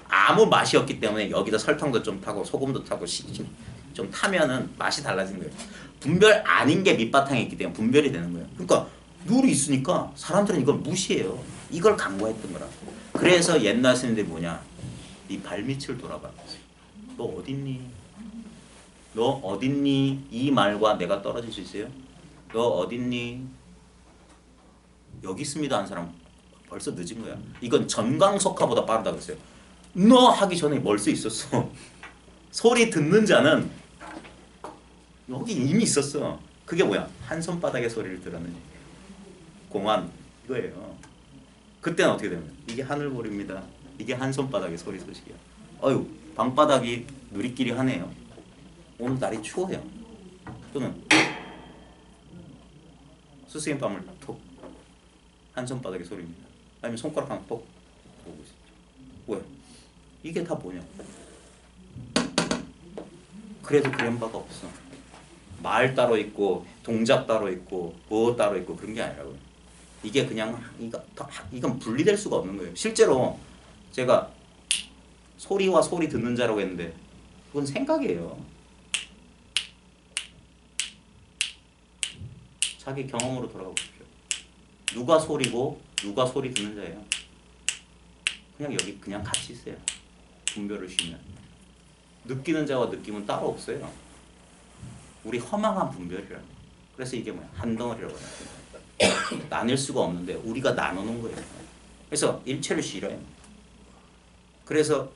아무 맛이 없기 때문에 여기다 설탕도 좀 타고 소금도 타고 좀 타면은 맛이 달라진 거예요. 분별 아닌 게 밑바탕에 있기 때문에 분별이 되는 거예요. 그러니까 룰이 있으니까 사람들은 이걸 무시해요. 이걸 강구했던 거라. 그래서 옛날 스님들이 뭐냐? 네 발밑을 돌아봐. 너 어딨니? 너 어딨니? 이 말과 내가 떨어질 수 있어요? 너 어딨니? 여기 있습니다 한 사람 벌써 늦은 거야. 이건 전광석화보다 빠르다 그랬어요. 너 하기 전에 멀써 있었어. 소리 듣는 자는 여기 이미 있었어. 그게 뭐야? 한 손바닥의 소리를 들었느니 공안 이거예요. 그때는 어떻게 되면 이게 하늘볼입니다. 이게 한 손바닥의 소식이야. 어휴 방바닥이 누리끼리 하네요. 오늘 날이 추워요. 또는 스스인 뺨을 톡 한 손바닥의 소리입니다. 아니면 손가락 하나 톡 보고 있습니다. 왜? 이게 다 뭐냐? 그래도 그런 바가 없어. 말 따로 있고 동작 따로 있고 뭐 따로 있고 그런 게 아니라고요. 이게 그냥 이건 분리될 수가 없는 거예요. 실제로 제가 소리와 소리 듣는 자라고 했는데 그건 생각이에요. 자기 경험으로 돌아가 보십시오. 누가 소리고 누가 소리 듣는 자예요. 그냥 여기 그냥 같이 있어요. 분별을 쉬면. 느끼는 자와 느낌은 따로 없어요. 우리 허망한 분별이라. 그래서 이게 뭐야? 한 덩어리라고 해요. 나뉠 수가 없는데 우리가 나누는 거예요. 그래서 일체를 싫어요. 그래서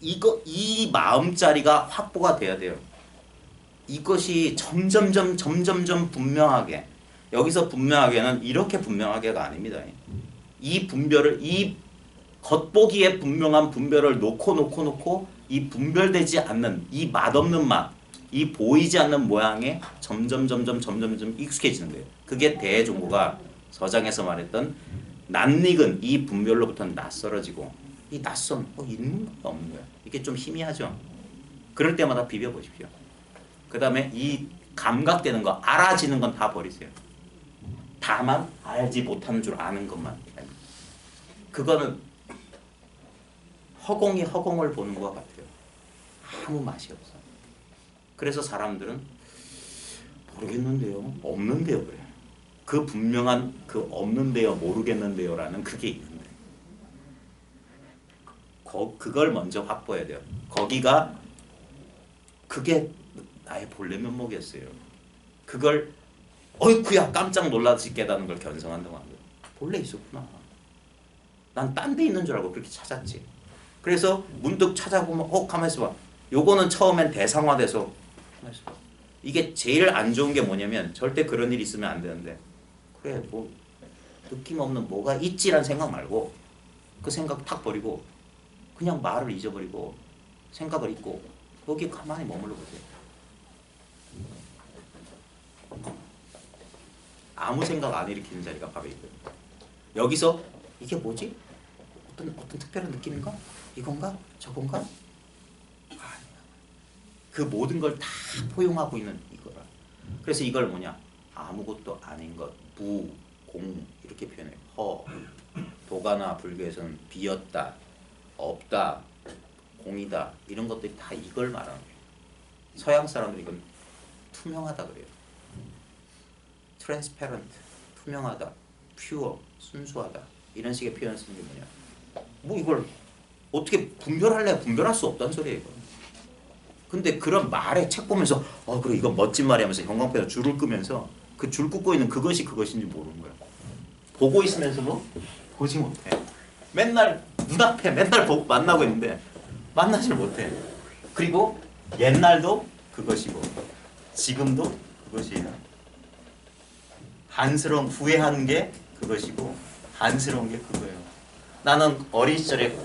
이 마음자리가 확보가 돼야 돼요. 이것이 점점점 분명하게, 여기서 분명하게는 이렇게 분명하게가 아닙니다. 이 분별을, 이 겉보기에 분명한 분별을 놓고 이 분별되지 않는 이 맛없는 맛, 이 보이지 않는 모양에 점점 익숙해지는 거예요. 그게 대종고가 서장에서 말했던 낯익은 이 분별로부터는 낯설어지고, 이 낯선 있는 거야 없는 거야. 이게 좀 희미하죠. 그럴 때마다 비벼 보십시오. 그 다음에 이 감각되는 거, 알아지는 건 다 버리세요. 다만 알지 못하는 줄 아는 것만. 그거는 허공이 허공을 보는 것 같아요. 아무 맛이 없어. 그래서 사람들은 모르겠는데요, 없는데요 그래. 그 분명한 그 없는데요, 모르겠는데요라는 그게 있는데, 그걸 먼저 확보해야 돼요. 거기가 그게 나의 본래 면목이었어요. 그걸 어이쿠야 깜짝 놀라듯이 깨닫는 걸 견성한다고 합니다. 본래 있었구나. 난 딴 데 있는 줄 알고 그렇게 찾았지. 그래서 문득 찾아보면 가만히 있어봐. 요거는 처음엔 대상화돼서 가만히 있어봐. 이게 제일 안 좋은 게 뭐냐면 절대 그런 일이 있으면 안 되는데, 그래 뭐 느낌 없는 뭐가 있지란 생각 말고 그 생각 탁 버리고 그냥 말을 잊어버리고 생각을 잊고 거기 가만히 머물러 보세요. 아무 생각 안 일으키는 자리가 바로 이거예요. 여기서 이게 뭐지? 어떤 특별한 느낌인가? 이건가? 저건가? 아니야. 그 모든 걸 다 포용하고 있는 이거라. 그래서 이걸 뭐냐? 아무것도 아닌 것, 부, 공 이렇게 표현해요. 허, 도가나 불교에서는 비었다, 없다, 공이다 이런 것들이 다 이걸 말하는 거예요. 서양 사람들이 이건 투명하다 그래요. transparent, 투명하다, pure, 순수하다 이런 식의 표현 쓰는 게 뭐냐? 뭐 이걸 어떻게 분별할래? 분별할 수 없다는 소리예요. 이거. 근데 그런 말에 책 보면서 그래 이건 멋진 말이 하면서 형광펜에 줄을 끄면서 그 줄 끄고 있는 그것이 그것인지 모르는 거야. 보고 있으면서도 보지 못해. 맨날 눈앞에 맨날 만나고 있는데 만나질 못해. 그리고 옛날도 그것이고 지금도 그것이에요. 한스러운 후회하는 게 그것이고 한스러운 게 그거예요. 나는 어린 시절에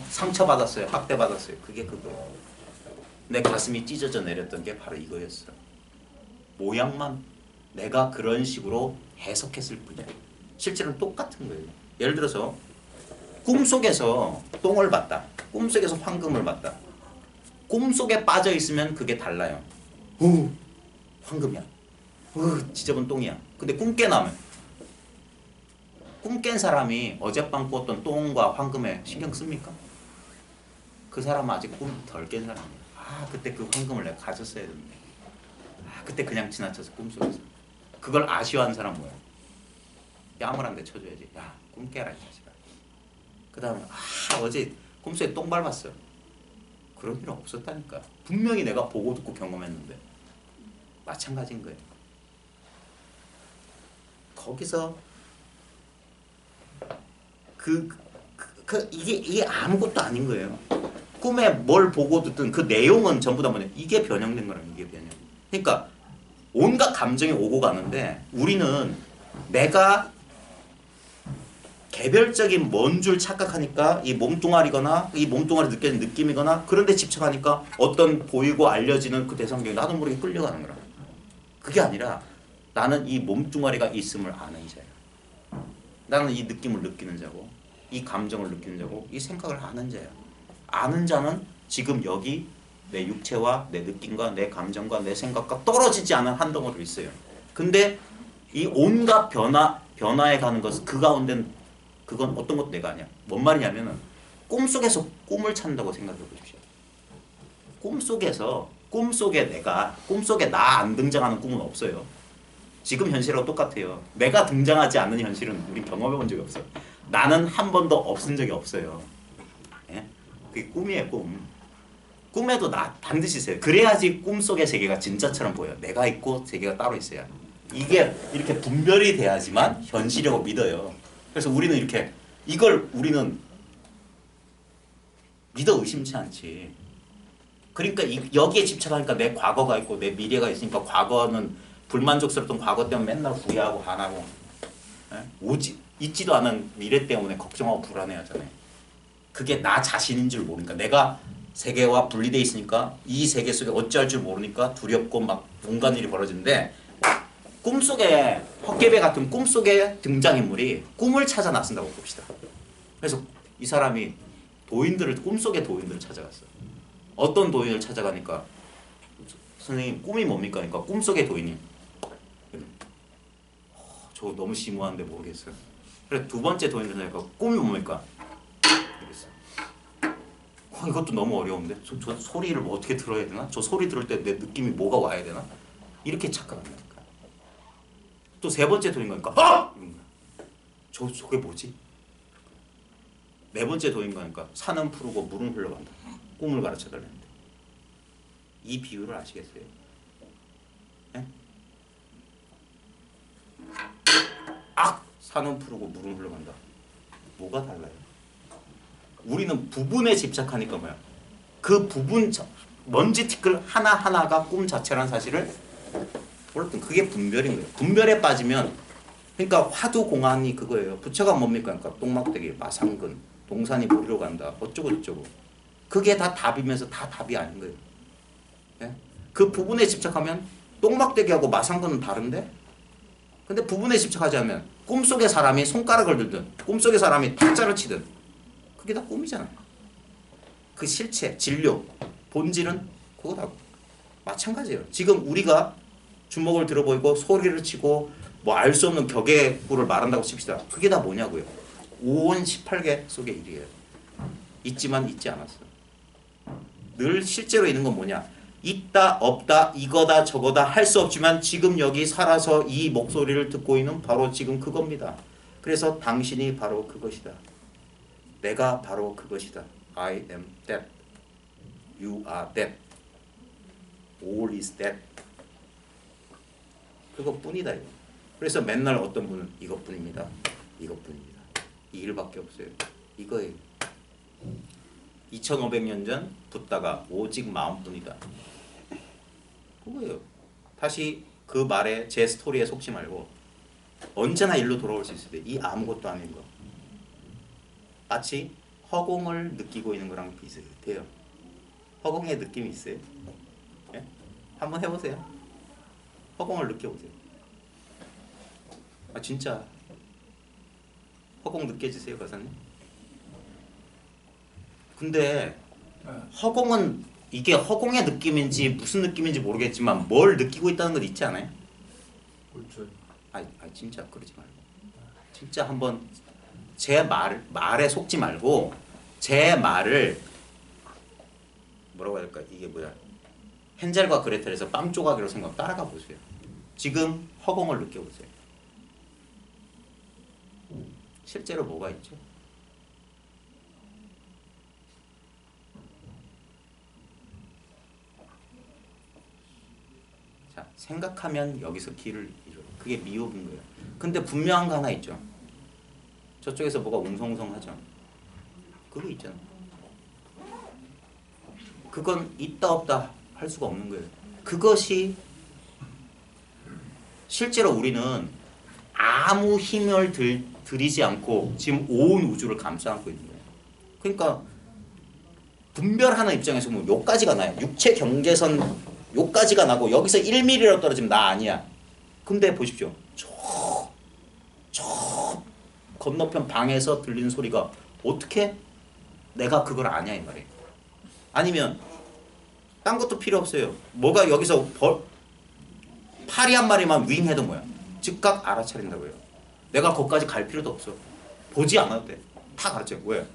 상처받았어요. 학대받았어요. 그게 그거예요. 내 가슴이 찢어져 내렸던 게 바로 이거였어. 모양만 내가 그런 식으로 해석했을 뿐이야. 실제로는 똑같은 거예요. 예를 들어서 꿈속에서 똥을 봤다. 꿈속에서 황금을 봤다. 꿈속에 빠져 있으면 그게 달라요. 황금이야. 지저분 똥이야. 근데 꿈 깨나면 꿈 깬 사람이 어젯밤 꿨던 똥과 황금에 신경 씁니까? 그 사람은 아직 꿈 덜 깬 사람이야. 그때 그 황금을 내가 가졌어야 되는데. 그때 그냥 지나쳐서 꿈속에서. 그걸 아쉬워하는 사람 뭐야? 뺨을 한 대 쳐줘야지. 야, 꿈 깨라 이 자식아. 그 다음에 어제 꿈속에 똥 밟았어. 그런 일은 없었다니까. 분명히 내가 보고 듣고 경험했는데. 마찬가지인 거예요. 거기서 이게 아무것도 아닌 거예요. 꿈에 뭘 보고 듣든 그 내용은 전부 다 뭐냐? 이게 변형된 거라는 이게 변형. 그러니까 온갖 감정이 오고 가는데 우리는 내가 개별적인 먼 줄 착각하니까 이 몸뚱아리거나 이 몸뚱아리 느껴지는 느낌이거나 그런 데 집착하니까 어떤 보이고 알려지는 그 대상경이 나도 모르게 끌려가는 거라. 그게 아니라 나는 이 몸뚱아리가 있음을 아는 자야. 나는 이 느낌을 느끼는 자고 이 감정을 느끼는 자고 이 생각을 아는 자야. 아는 자는 지금 여기 내 육체와 내 느낌과 내 감정과 내 생각과 떨어지지 않은 한 덩어리로 있어요. 근데 이 온갖 변화에 가는 것은 그 가운데는 그건 어떤 것도 내가 아니야. 뭔 말이냐면은 꿈속에서 꿈을 찾는다고 생각해 보십시오. 꿈속에 나 안 등장하는 꿈은 없어요. 지금 현실하고 똑같아요. 내가 등장하지 않는 현실은 우린 경험해 본 적이 없어요. 나는 한 번도 없은 적이 없어요. 예? 그게 꿈이에요, 꿈. 꿈에도 나 반드시 있어요. 그래야지 꿈속의 세계가 진짜처럼 보여요. 내가 있고 세계가 따로 있어야. 이게 이렇게 분별이 돼야지만 현실이라고 믿어요. 그래서 우리는 이렇게 이걸 우리는 믿어 의심치 않지. 그러니까 여기에 집착하니까 내 과거가 있고 내 미래가 있으니까 과거는 불만족스럽던 과거 때문에 맨날 후회하고 화나고 있지도 않은 미래 때문에 걱정하고 불안해하잖아요. 그게 나 자신인 줄 모르니까 내가 세계와 분리돼 있으니까 이 세계 속에 어찌할 줄 모르니까 두렵고 막 온갖 일이 벌어지는데 꿈속에 헛개배 같은 꿈속의 등장인물이 꿈을 찾아 나선다고 봅시다. 그래서 이 사람이 꿈속의 도인들을 찾아갔어. 어떤 도인을 찾아가니까 선생님 꿈이 뭡니까? 그러니까 꿈속의 도인이 저 너무 심오한데 모르겠어요. 그래 두 번째 도인을 찾아가니까 꿈이 뭡니까? 이랬어. 이것도 너무 어려운데 저 소리를 뭐 어떻게 들어야 되나? 저 소리 들을 때 내 느낌이 뭐가 와야 되나? 이렇게 착각한다니까. 또 세 번째 도인 거니까 저게 뭐지? 네 번째 도인 거니까 산은 푸르고 물은 흘러간다. 꿈을 가르쳐 달라는데 이 비유를 아시겠어요? 네? 산은 푸르고 물은 흘러간다. 뭐가 달라요? 우리는 부분에 집착하니까 뭐야? 그 부분 먼지 티끌 하나하나가 꿈 자체라는 사실을 몰랐던 그게 분별인 거예요. 분별에 빠지면 그러니까 화두공안이 그거예요. 부처가 뭡니까? 그러니까 똥막대기, 마상근, 동산이 보리로 간다. 어쩌고 저쩌고. 그게 다 답이면서 다 답이 아닌 거예요. 예? 그 부분에 집착하면 똥막대기하고 마상근은 다른데? 근데 부분에 집착하지 않으면 꿈속의 사람이 손가락을 들든 꿈속의 사람이 탁자를 치든 그게 다 꿈이잖아요. 그 실체, 진료, 본질은 그거다. 마찬가지예요. 지금 우리가 주먹을 들어보이고 소리를 치고 뭐 알 수 없는 격의구를 말한다고 칩시다. 그게 다 뭐냐고요. 오온 18개 속의 일이에요. 있지만 있지 않았어. 늘 실제로 있는 건 뭐냐. 있다 없다 이거다 저거다 할 수 없지만 지금 여기 살아서 이 목소리를 듣고 있는 바로 지금 그겁니다. 그래서 당신이 바로 그것이다. 내가 바로 그것이다. I am that. You are that. All is that. 그것뿐이다. 이거. 그래서 맨날 어떤 분은 이것뿐입니다. 이것뿐입니다. 이 일밖에 없어요. 이거예요. 2500년 전 붓다가 오직 마음뿐이다. 그거예요. 다시 그 말에 제 스토리에 속지 말고 언제나 일로 돌아올 수 있을 때 이 아무것도 아닌 거. 마치 허공을 느끼고 있는 거랑 비슷해요. 허공의 느낌이 있어요? 예? 한번 해보세요. 허공을 느껴보세요. 아 진짜 허공 느껴지세요, 과사님? 근데 허공은 이게 허공의 느낌인지 무슨 느낌인지 모르겠지만 뭘 느끼고 있다는 건 있지 않아요? 그렇죠. 진짜 그러지 말고 진짜 한번 제 말에 속지 말고 제 말을 뭐라고 해야 될까? 이게 뭐야? 헨젤과 그레텔에서 빵 조각이라고 생각 따라가 보세요. 지금 허공을 느껴보세요. 실제로 뭐가 있죠? 자, 생각하면 여기서 길을 잃어요. 그게 미혹인 거예요. 근데 분명한 거 하나 있죠. 저쪽에서 뭐가 웅성웅성하죠. 그거 있잖아. 그건 있다 없다 할 수가 없는 거예요. 그것이 실제로 우리는 아무 힘을 들이지 않고 지금 온 우주를 감싸 안고 있는 거예요. 그러니까 분별하는 입장에서 보면 요까지가 나요. 육체 경계선 요까지가 나고 여기서 1mm라도 떨어지면 나 아니야. 근데 보십시오. 저 건너편 방에서 들리는 소리가 어떻게 내가 그걸 아냐 이 말이에요. 아니면 딴 것도 필요 없어요. 뭐가 여기서 파리 한 마리만 윙 해도 뭐야. 즉각 알아차린다고요. 내가 거기까지 갈 필요도 없어. 보지 않아도 돼. 다 가르쳐요. 왜?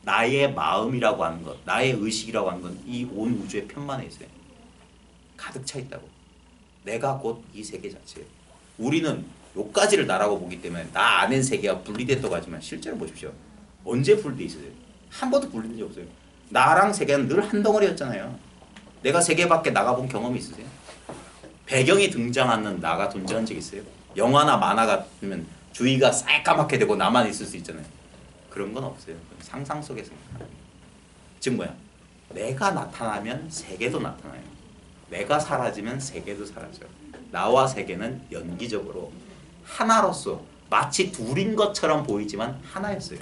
나의 마음이라고 하는 것, 나의 의식이라고 하는 건 이 온 우주의 편만에 있어요. 가득 차 있다고. 내가 곧 이 세계 자체예요. 우리는 요까지를 나라고 보기 때문에 나 아는 세계가 분리됐다고 하지만 실제로 보십시오. 언제 분리돼 있어요? 한 번도 분리된 적 없어요. 나랑 세계는 늘 한 덩어리였잖아요. 내가 세계 밖에 나가본 경험이 있으세요? 배경이 등장하는 나가 존재한 적 있어요? 영화나 만화 같으면 주위가 새까맣게 되고 나만 있을 수 있잖아요. 그런 건 없어요. 상상 속에서. 즉 뭐야? 내가 나타나면 세계도 나타나요. 내가 사라지면 세계도 사라져요. 나와 세계는 연기적으로 하나로서 마치 둘인 것처럼 보이지만 하나였어요.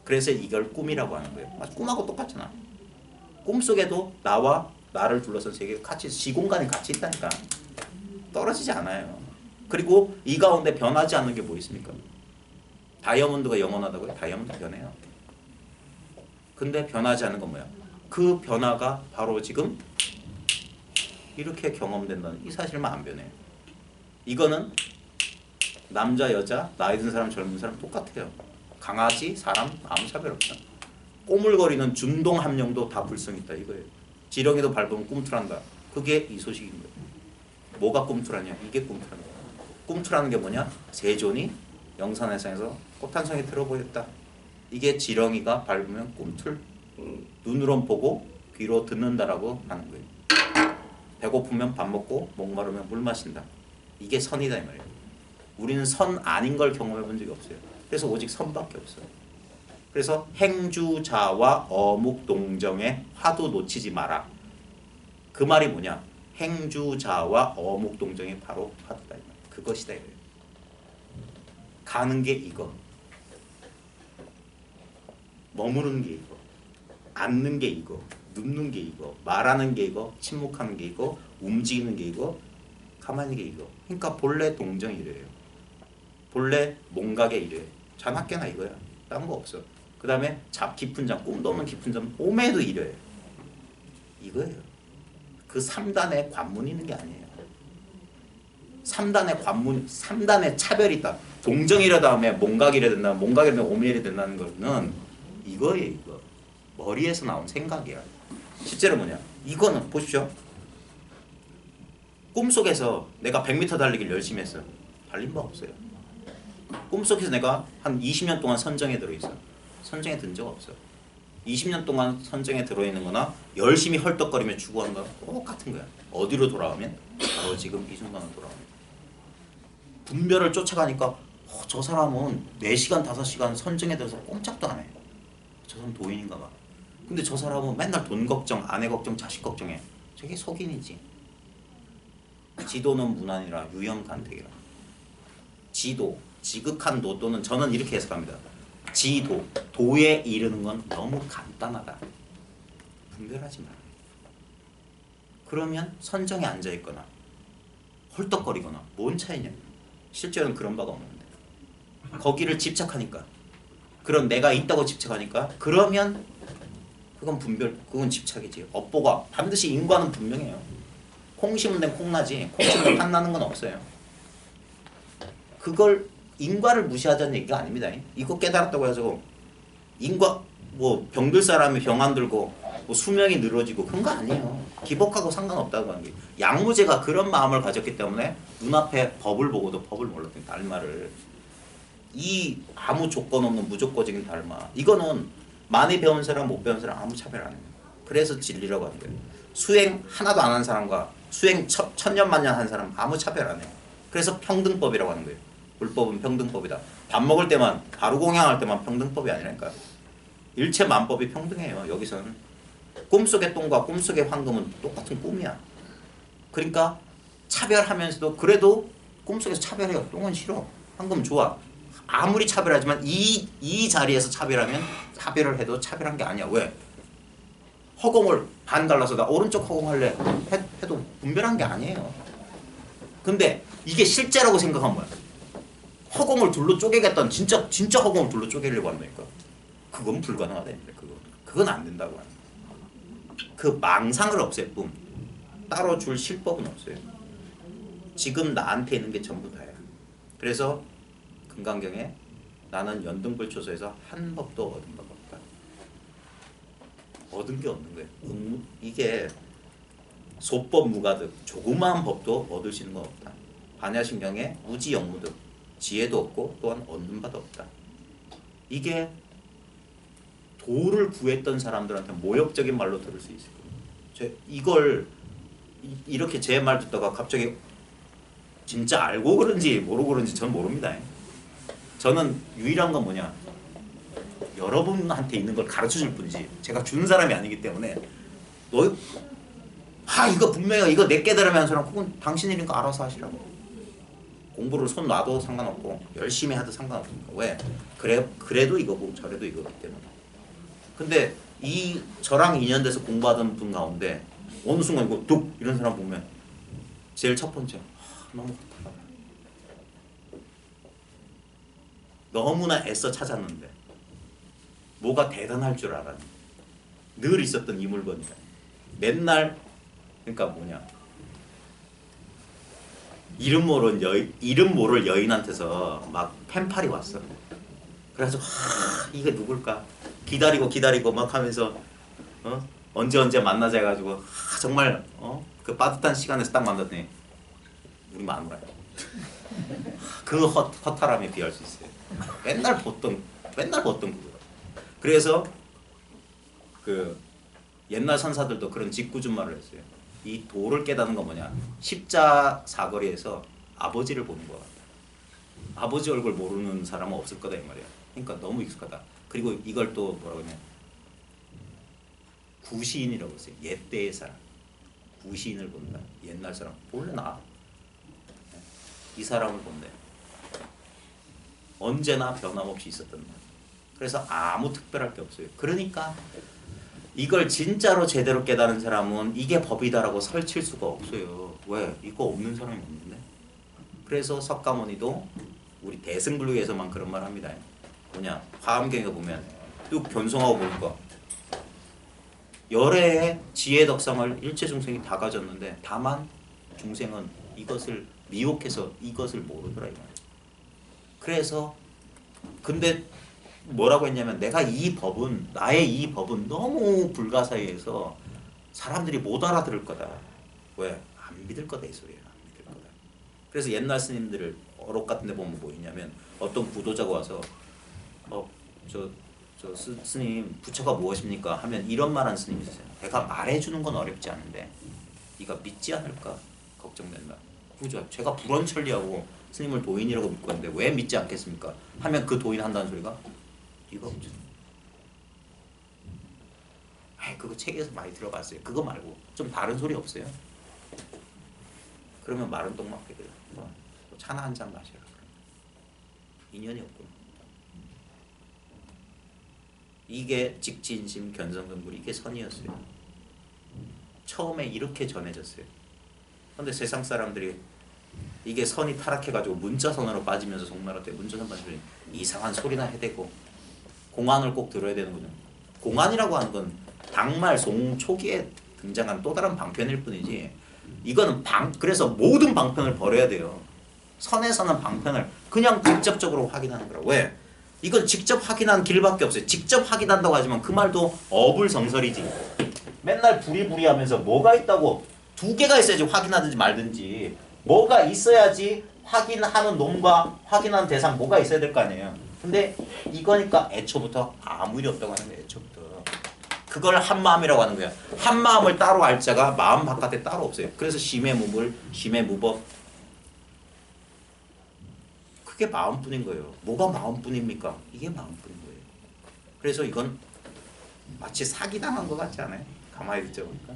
그래서 이걸 꿈이라고 하는 거예요. 꿈하고 똑같잖아. 꿈속에도 나와 나를 둘러싼 세계가 같이 시공간이 같이 있다니까. 떨어지지 않아요. 그리고 이 가운데 변하지 않는 게 뭐 있습니까? 다이아몬드가 영원하다고요? 다이아몬드 변해요. 근데 변하지 않는 건 뭐야? 그 변화가 바로 지금 이렇게 경험된다는 이 사실만 안 변해요. 이거는 남자, 여자, 나이 든 사람, 젊은 사람 똑같아요. 강아지, 사람 아무 차별 없다. 꼬물거리는 준동 함령도 다 불성 있다 이거예요. 지렁이도 밟으면 꿈틀한다. 그게 이 소식인 거예요. 뭐가 꿈틀하냐? 이게 꿈틀하는 거예요. 꿈틀하는 게 뭐냐? 세존이 영산해상에서 꽃 한 송이 들어 보였다. 이게 지렁이가 밟으면 꿈틀. 눈으로 보고 귀로 듣는다라고 하는 거예요. 배고프면 밥 먹고 목마르면 물 마신다. 이게 선이다 이 말이에요. 우리는 선 아닌 걸 경험해 본 적이 없어요. 그래서 오직 선밖에 없어요. 그래서 행주자와 어묵동정의 화두 놓치지 마라. 그 말이 뭐냐? 행주자와 어묵동정이 바로 화두다 이 말이에요. 그것이다 이거예요. 가는 게 이거. 머무르는 게 이거. 앉는 게 이거. 눕는 게 이거. 말하는 게 이거. 침묵하는 게 이거. 움직이는 게 이거. 가만히 있는 게 이거. 그러니까 본래 동정이 이래요. 본래 몽각에 이래요. 잔학계나 이거야. 딴 거 없어. 그 다음에 깊은 잠, 꿈도 없는 깊은 잠, 오매도 이래요. 이거예요. 그 3단의 관문이 있는 게 아니에요. 3단의 관문, 3단의 차별이 있다. 동정이라 다음에 몽각이라 된다. 몽각이라 다음에 오매이라 된다는 거는 이거예요. 이거. 머리에서 나온 생각이야. 실제로 뭐냐? 이거는 보십시오. 꿈속에서 내가 100m 달리기를 열심히 했어. 달린 바 없어요. 꿈속에서 내가 한 20년 동안 선정에 들어있어. 선정에 든 적 없어. 20년 동안 선정에 들어있는 거나 열심히 헐떡거리며 추구하는 거랑 똑같은 거야. 어디로 돌아오면? 바로 지금 이 순간으로 돌아오면. 분별을 쫓아가니까 저 사람은 4시간, 5시간 선정에 들어서 꼼짝도 안 해. 저 사람 도인인가 봐. 근데 저 사람은 맨날 돈 걱정, 아내 걱정, 자식 걱정해. 저게 속인이지. 지도는 무난이라 유형간택이라. 지도, 지극한 도 또는 저는 이렇게 해석합니다. 지도, 도에 이르는 건 너무 간단하다. 분별하지 마라. 그러면 선정에 앉아있거나 헐떡거리거나 뭔 차이냐. 실제로는 그런 바가 없는데 거기를 집착하니까, 그런 내가 있다고 집착하니까, 그러면 그건 분별, 그건 집착이지. 업보가 반드시 인과는 분명해요. 콩 심은 데는 콩 나지 콩 심은 데 팥 나는 건 없어요. 그걸 인과를 무시하자는 얘기가 아닙니다. 이거 깨달았다고 해서 인과 뭐 병들 사람이 병 안 들고 뭐 수명이 늘어지고 그런 거 아니에요. 기복하고 상관없다고 하는 게, 양무제가 그런 마음을 가졌기 때문에 눈앞에 법을 보고도 법을 몰랐던 달마를, 이 아무 조건 없는 무조건적인 달마, 이거는 많이 배운 사람 못 배운 사람 아무 차별 안 해요. 그래서 진리라고 하는 거예요. 수행 하나도 안 한 사람과 수행 천년 만년 한 사람 아무 차별 안 해요. 그래서 평등법이라고 하는 거예요. 불법은 평등법이다. 밥 먹을 때만, 바로 공양할 때만 평등법이 아니라니까요. 일체 만법이 평등해요. 여기서는 꿈속의 똥과 꿈속의 황금은 똑같은 꿈이야. 그러니까 차별하면서도 그래도 꿈속에서 차별해요. 똥은 싫어. 한 건 좋아. 아무리 차별하지만 이 자리에서 차별을 해도 차별한 게 아니야. 왜? 허공을 반 갈라서 나 오른쪽 허공할래 해도 분별한 게 아니에요. 근데 이게 실제라고 생각한 거야. 허공을 둘로 쪼개겠다는 진짜 허공을 둘로 쪼개려고 한다니까. 그건 불가능하다니까. 그건 안 된다고 하는 거야. 그 망상을 없앨 뿐 따로 줄 실법은 없어요. 지금 나한테 있는 게 전부 다야. 그래서 금강경에 나는 연등불초소에서 한 법도 얻은 바가 없다. 얻은 게 없는 거예요. 이게 소법 무가득 조그마한 법도 얻을 수 있는 건 없다. 반야신경에 무지영무득 지혜도 없고 또한 얻는 바도 없다. 이게 도를 구했던 사람들한테 모욕적인 말로 들을 수 있어요. 이걸 이렇게 제 말 듣다가 갑자기 진짜 알고 그런지 모르고 그런지 전 모릅니다. 저는 유일한 건 뭐냐, 여러분한테 있는 걸 가르쳐 줄 뿐이지 제가 주는 사람이 아니기 때문에 이거 분명히 이거 내 깨달으면 사람 그건 당신 일이니까 알아서 하시라고. 공부를 손 놔도 상관없고 열심히 하도 상관없습니다. 왜? 그래도 이거고 저래도 이거기 때문에. 근데 저랑 인연돼서 공부하던 분 가운데 어느 순간 이거 뚝 이런 사람 보면 제일 첫 번째 너무 답답하다. 너무나 애써 찾았는데 뭐가 대단할 줄 알았니? 늘 있었던 이 물건이다. 맨날 그러니까 뭐냐, 이름 모를 여인한테서 막 펜팔이 왔어. 그래서 이게 누굴까 기다리고 막 하면서 언제 만나자 해가지고 정말 그 빠듯한 시간에서 딱 만났더니 우리 마누라야. 그 허탈함에 비할 수 있어요. 맨날 보던 그거. 그래서 그 옛날 선사들도 그런 짓궂은말을 했어요. 이 도를 깨닫는 건 뭐냐, 십자 사거리에서 아버지를 보는 거야. 아버지 얼굴 모르는 사람은 없을 거다 이 말이야. 그러니까 너무 익숙하다. 그리고 이걸 또 뭐라고 하냐, 구시인이라고 했어요. 옛때의 사람, 구시인을 본다. 옛날 사람 원래 이 사람을 본대. 언제나 변함없이 있었던 말. 그래서 아무 특별할 게 없어요. 그러니까 이걸 진짜로 제대로 깨달은 사람은 이게 법이다라고 설칠 수가 없어요. 왜? 이거 없는 사람이 없는데. 그래서 석가모니도 우리 대승불교에서만 그런 말 합니다. 뭐냐, 화엄경에 보면 뚝 견성하고 보니까 열애의 지혜 덕성을 일체 중생이 다 가졌는데 다만 중생은 이것을 미혹해서 이것을 모르더라 이 말이에요. 그래서 근데 뭐라고 했냐면 나의 이 법은 너무 불가사의해서 사람들이 못 알아들을 거다. 왜? 안 믿을 거다 이 소리야. 안 믿을 거다. 그래서 옛날 스님들을 어록 같은 데 보면 뭐 있냐면 어떤 구도자가 와서 스님 부처가 무엇입니까? 하면 이런 말한 스님이 있어요. 내가 말해주는 건 어렵지 않은데 네가 믿지 않을까 걱정된다. 그죠? 제가 불원천리하고 스님을 도인이라고 믿고 있는데 왜 믿지 않겠습니까? 하면 그 도인 한다는 소리가 이거 없죠. 그거 책에서 많이 들어봤어요. 그거 말고 좀 다른 소리 없어요? 그러면 마른 똥 맞게 돼요. 차나 한 잔 마시라. 인연이 없구나. 이게 직진심 견성근불, 이게 선이었어요. 처음에 이렇게 전해졌어요. 근데 세상 사람들이 이게 선이 타락해가지고 문자선으로 빠지면서 송나라 때 문자선 빠지면 이상한 소리나 해대고 공안을 꼭 들어야 되는군요. 공안이라고 하는 건 당말 송 초기에 등장한 또 다른 방편일 뿐이지 이거는 그래서 모든 방편을 버려야 돼요. 선에서는 방편을 그냥 직접적으로 확인하는 거라고. 왜? 이건 직접 확인한 길밖에 없어요. 직접 확인한다고 하지만 그 말도 어불성설이지. 맨날 부리부리 하면서 뭐가 있다고 두 개가 있어야지 확인하든지 말든지 뭐가 있어야지 확인하는 놈과 확인하는 대상 뭐가 있어야 될 거 아니에요. 근데 이거니까 애초부터 아무 일이 없다고 하는 거예요. 애초부터. 그걸 한마음이라고 하는 거야. 한마음을 따로 알 자가 마음 바깥에 따로 없어요. 그래서 심해무물, 심해무법, 그게 마음뿐인 거예요. 뭐가 마음뿐입니까? 이게 마음뿐인 거예요. 그래서 이건 마치 사기당한 것 같지 않아요? 가만히 듣자 보니까.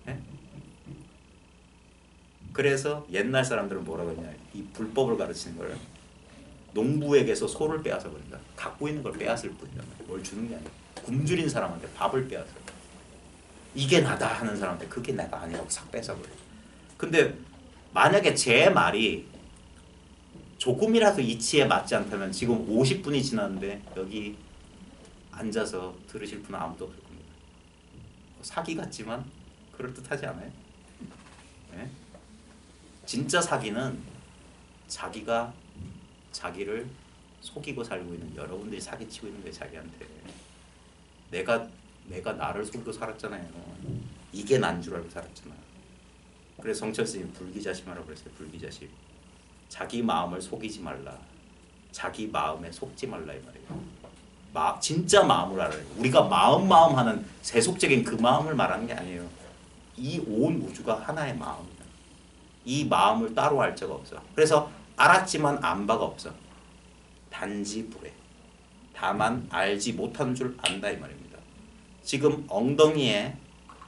네? 그래서 옛날 사람들은 뭐라고 했냐, 이 불법을 가르치는 걸 농부에게서 소를 빼앗아 버린다. 갖고 있는 걸 빼앗을 뿐이다. 뭘 주는 게 아니야. 굶주린 사람한테 밥을 빼앗아. 이게 나다 하는 사람한테 그게 내가 아니라고 싹 뺏어버려. 근데 만약에 제 말이 조금이라도 이치에 맞지 않다면 지금 50분이 지났는데 여기 앉아서 들으실 분은 아무도 없을 겁니다. 사기 같지만 그럴듯하지 않아요? 네? 진짜 사기는 자기가 자기를 속이고 살고 있는, 여러분들이 사기치고 있는 거예요. 자기한테. 내가 나를 속이고 살았잖아요. 이게 난 줄 알고 살았잖아. 그래서 성철 스님 불기자심하라고 그랬어요. 불기자심. 자기 마음을 속이지 말라. 자기 마음에 속지 말라 이 말이에요. 진짜 마음을 알아요. 우리가 마음 하는 세속적인 그 마음을 말하는 게 아니에요. 이 온 우주가 하나의 마음이다. 이 마음을 따로 알 자가 없어. 그래서 알았지만 안 바가 없어. 단지 불에. 다만 알지 못하는 줄 안다 이 말입니다. 지금 엉덩이에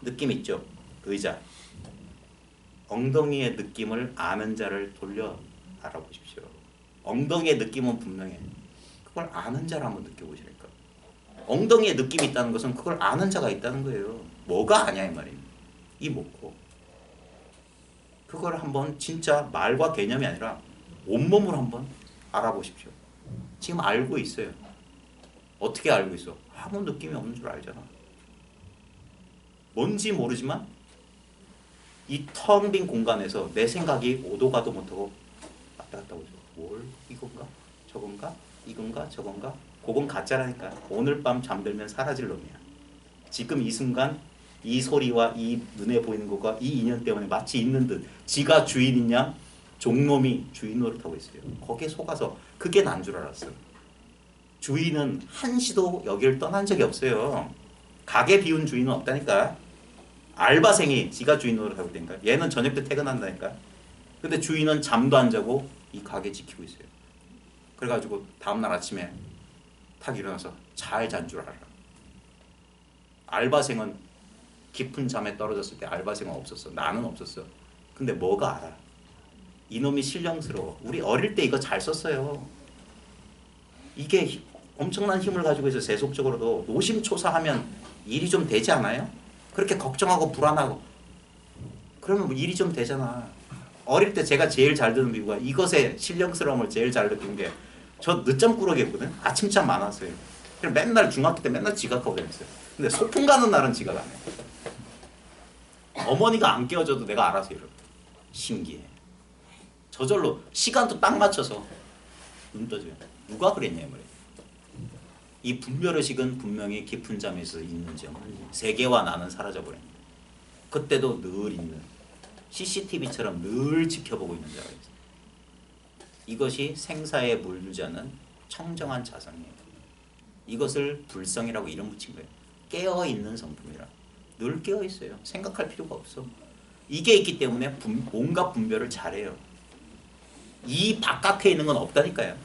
느낌 있죠? 의자. 엉덩이의 느낌을 아는 자를 돌려 알아보십시오. 엉덩이의 느낌은 분명해. 그걸 아는 자를 한번 느껴보시니까. 엉덩이에 느낌이 있다는 것은 그걸 아는 자가 있다는 거예요. 뭐가 아냐 이 말입니다. 이 뭐고. 그걸 한번 진짜 말과 개념이 아니라 온몸으로 한번 알아보십시오. 지금 알고 있어요. 어떻게 알고 있어? 아무 느낌이 없는 줄 알잖아. 뭔지 모르지만 이 텅 빈 공간에서 내 생각이 오도 가도 못하고 왔다 갔다 오죠. 뭘? 이건가? 저건가? 이건가? 저건가? 그건 가짜라니까. 오늘 밤 잠들면 사라질 놈이야. 지금 이 순간 이 소리와 이 눈에 보이는 것과 이 인연 때문에 마치 있는 듯 지가 주인인 양 종놈이 주인 노릇하고 있어요. 거기에 속아서 그게 난 줄 알았어. 주인은 한시도 여기를 떠난 적이 없어요. 가게 비운 주인은 없다니까. 알바생이 지가 주인 노릇하고 있다니까. 얘는 저녁 때 퇴근한다니까. 근데 주인은 잠도 안 자고 이 가게 지키고 있어요. 그래가지고 다음날 아침에 탁 일어나서 잘 잔 줄 알아. 알바생은 깊은 잠에 떨어졌을 때 알바생은 없었어. 나는 없었어. 근데 뭐가 알아? 이놈이 신령스러워. 우리 어릴 때 이거 잘 썼어요. 이게 엄청난 힘을 가지고 있어. 세속적으로도 노심초사하면 일이 좀 되지 않아요? 그렇게 걱정하고 불안하고 그러면 뭐 일이 좀 되잖아. 어릴 때 제가 제일 잘 듣는 비유가 이것의 신령스러움을 제일 잘 느낀 게 저 늦잠 꾸러기였거든. 아침잠 많았어요. 그럼 맨날 중학교 때 맨날 지각하고 다녔어요. 근데 소풍 가는 날은 지각 안 해. 어머니가 안 깨워줘도 내가 알아서 이러고. 신기해. 저절로 시간도 딱 맞춰서 눈 떠져요. 누가 그랬냐 이 말이에요. 이 분별의식은 분명히 깊은 잠에서 있는 점을 세계와 나는 사라져버립니다. 그때도 늘 있는 CCTV처럼 늘 지켜보고 있는 자가 있어요. 이것이 생사에 물들지 않는 청정한 자성이에요. 이것을 불성이라고 이름 붙인 거예요. 깨어있는 성품이라. 늘 깨어있어요. 생각할 필요가 없어. 이게 있기 때문에 온갖 분별을 잘해요. 이 바깥에 있는 건 없다니까요.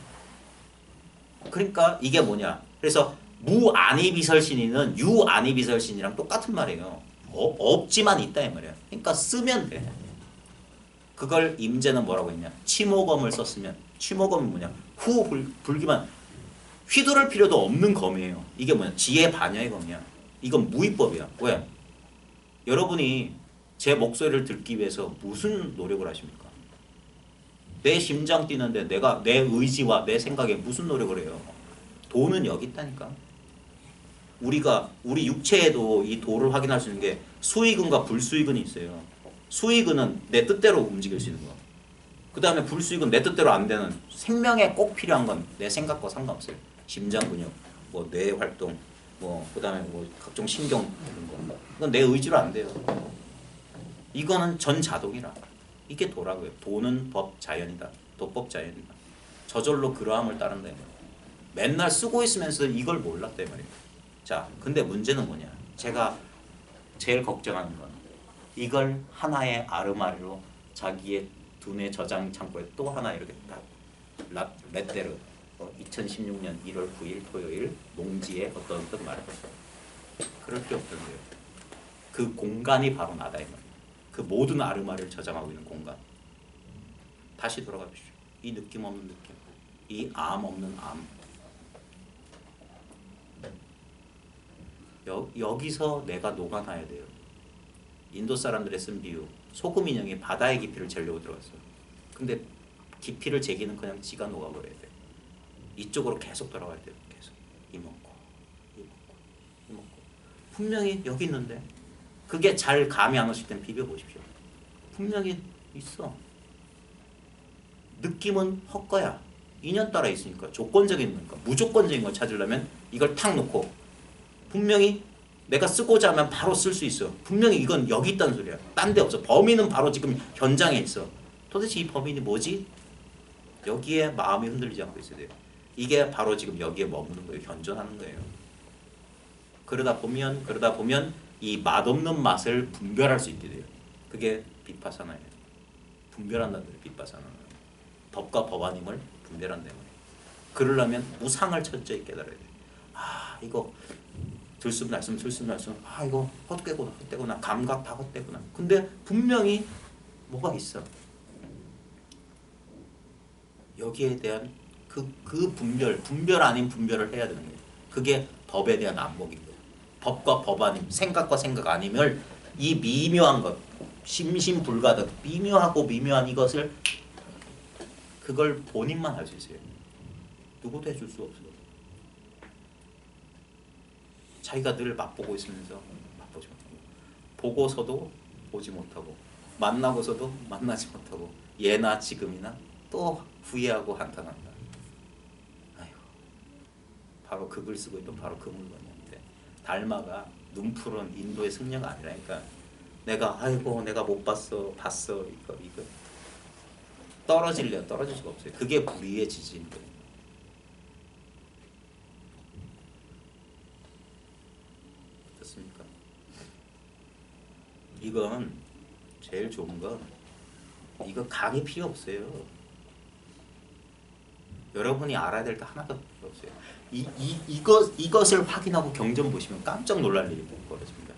그러니까 이게 뭐냐. 그래서 무안이비설신이는 유안이비설신이랑 똑같은 말이에요. 없지만 있다 이 말이야. 그러니까 쓰면 돼. 그걸 임재는 뭐라고 했냐. 치모검을 썼으면 치모검이 뭐냐. 후 불기만 휘두를 필요도 없는 검이에요. 이게 뭐냐. 지혜 반야의 검이야. 이건 무위법이야. 왜? 여러분이 제 목소리를 듣기 위해서 무슨 노력을 하십니까? 내 심장 뛰는데 내가 내 의지와 내 생각에 무슨 노력을 해요? 도는 여기 있다니까. 우리 육체에도 이 도를 확인할 수 있는 게 수의근과 불수의근이 있어요. 수의근은 내 뜻대로 움직일 수 있는 거. 그 다음에 불수의근 내 뜻대로 안 되는 생명에 꼭 필요한 건 내 생각과 상관없어요. 심장 근육, 뭐 뇌 활동, 뭐 그다음에 뭐 각종 신경 이런 거. 이건 내 의지로 안 돼요. 이거는 전자동이라. 이게 도라고요. 도는 법 자연이다. 도법 자연이다. 저절로 그러함을 따른다. 맨날 쓰고 있으면서 이걸 몰랐다 말이에요. 자, 근데 문제는 뭐냐? 제가 제일 걱정하는 건 이걸 하나의 아르마리로 자기의 두뇌 저장 창고에 또 하나 이렇게 딱 렛데르 2016년 1월 9일 토요일 농지에 어떤 말을 그럴 게 없던데요. 그 공간이 바로 나다 이 말이에요. 그 모든 아르마리를 저장하고 있는 공간. 다시 돌아가십시오. 이 느낌 없는 느낌, 이 암 없는 암. 여기서 내가 녹아나야 돼요. 인도 사람들의 쓴 비유, 소금 인형이 바다의 깊이를 재려고 들어갔어요. 근데 깊이를 재기는 그냥 지가 녹아버려야 돼. 이쪽으로 계속 돌아가야 돼요. 계속 이 먹고 이 먹고 이 먹고. 분명히 여기 있는데 그게 잘 감이 안 오실 땐 비벼보십시오. 분명히 있어. 느낌은 헛거야. 인연 따라 있으니까 조건적인 거니까 무조건적인 걸 찾으려면 이걸 탁 놓고 분명히 내가 쓰고자 하면 바로 쓸 수 있어. 분명히 이건 여기 있다는 소리야. 딴 데 없어. 범인은 바로 지금 현장에 있어. 도대체 이 범인이 뭐지? 여기에 마음이 흔들리지 않고 있어야 돼요. 이게 바로 지금 여기에 머무는 거예요. 현존하는 거예요. 그러다 보면 이 맛없는 맛을 분별할 수 있게 돼요. 그게 비파사나예요. 분별한다는 거예요. 비파사나는. 법과 법아님을 분별한다는 거예요. 그러려면 무상을 철저히 깨달아야 돼요. 아 이거 들숨날숨 아 이거 헛되구나 감각 다 헛되구나. 근데 분명히 뭐가 있어. 여기에 대한 그 분별 아닌 분별을 해야 되는 거예요. 그게 법에 대한 안목인 거예요. 법과 법 아님, 생각과 생각 아님을 이 미묘한 것, 심심불가득 미묘하고 미묘한 이것을 그걸 본인만 할 수 있어요. 누구도 해줄 수 없어요. 자기가 늘 맛보고 있으면서 맛보지 못하고 보고서도 보지 못하고 만나고서도 만나지 못하고 예나 지금이나 또 후회하고 한탄한다. 아이고, 바로 그 글 쓰고 있던 바로 그 물건이었는데 달마가 눈푸른 인도의 승려가 아니라니까. 내가 못 봤어 이거 떨어질 수가 없어요. 그게 불의의 지지인 거예요. 어떻습니까? 이건 제일 좋은 건 이거 강의 필요 없어요. 여러분이 알아야 될 게 하나도 없어요. 이것을 확인하고 경전 보시면 깜짝 놀랄 일이 벌어집니다.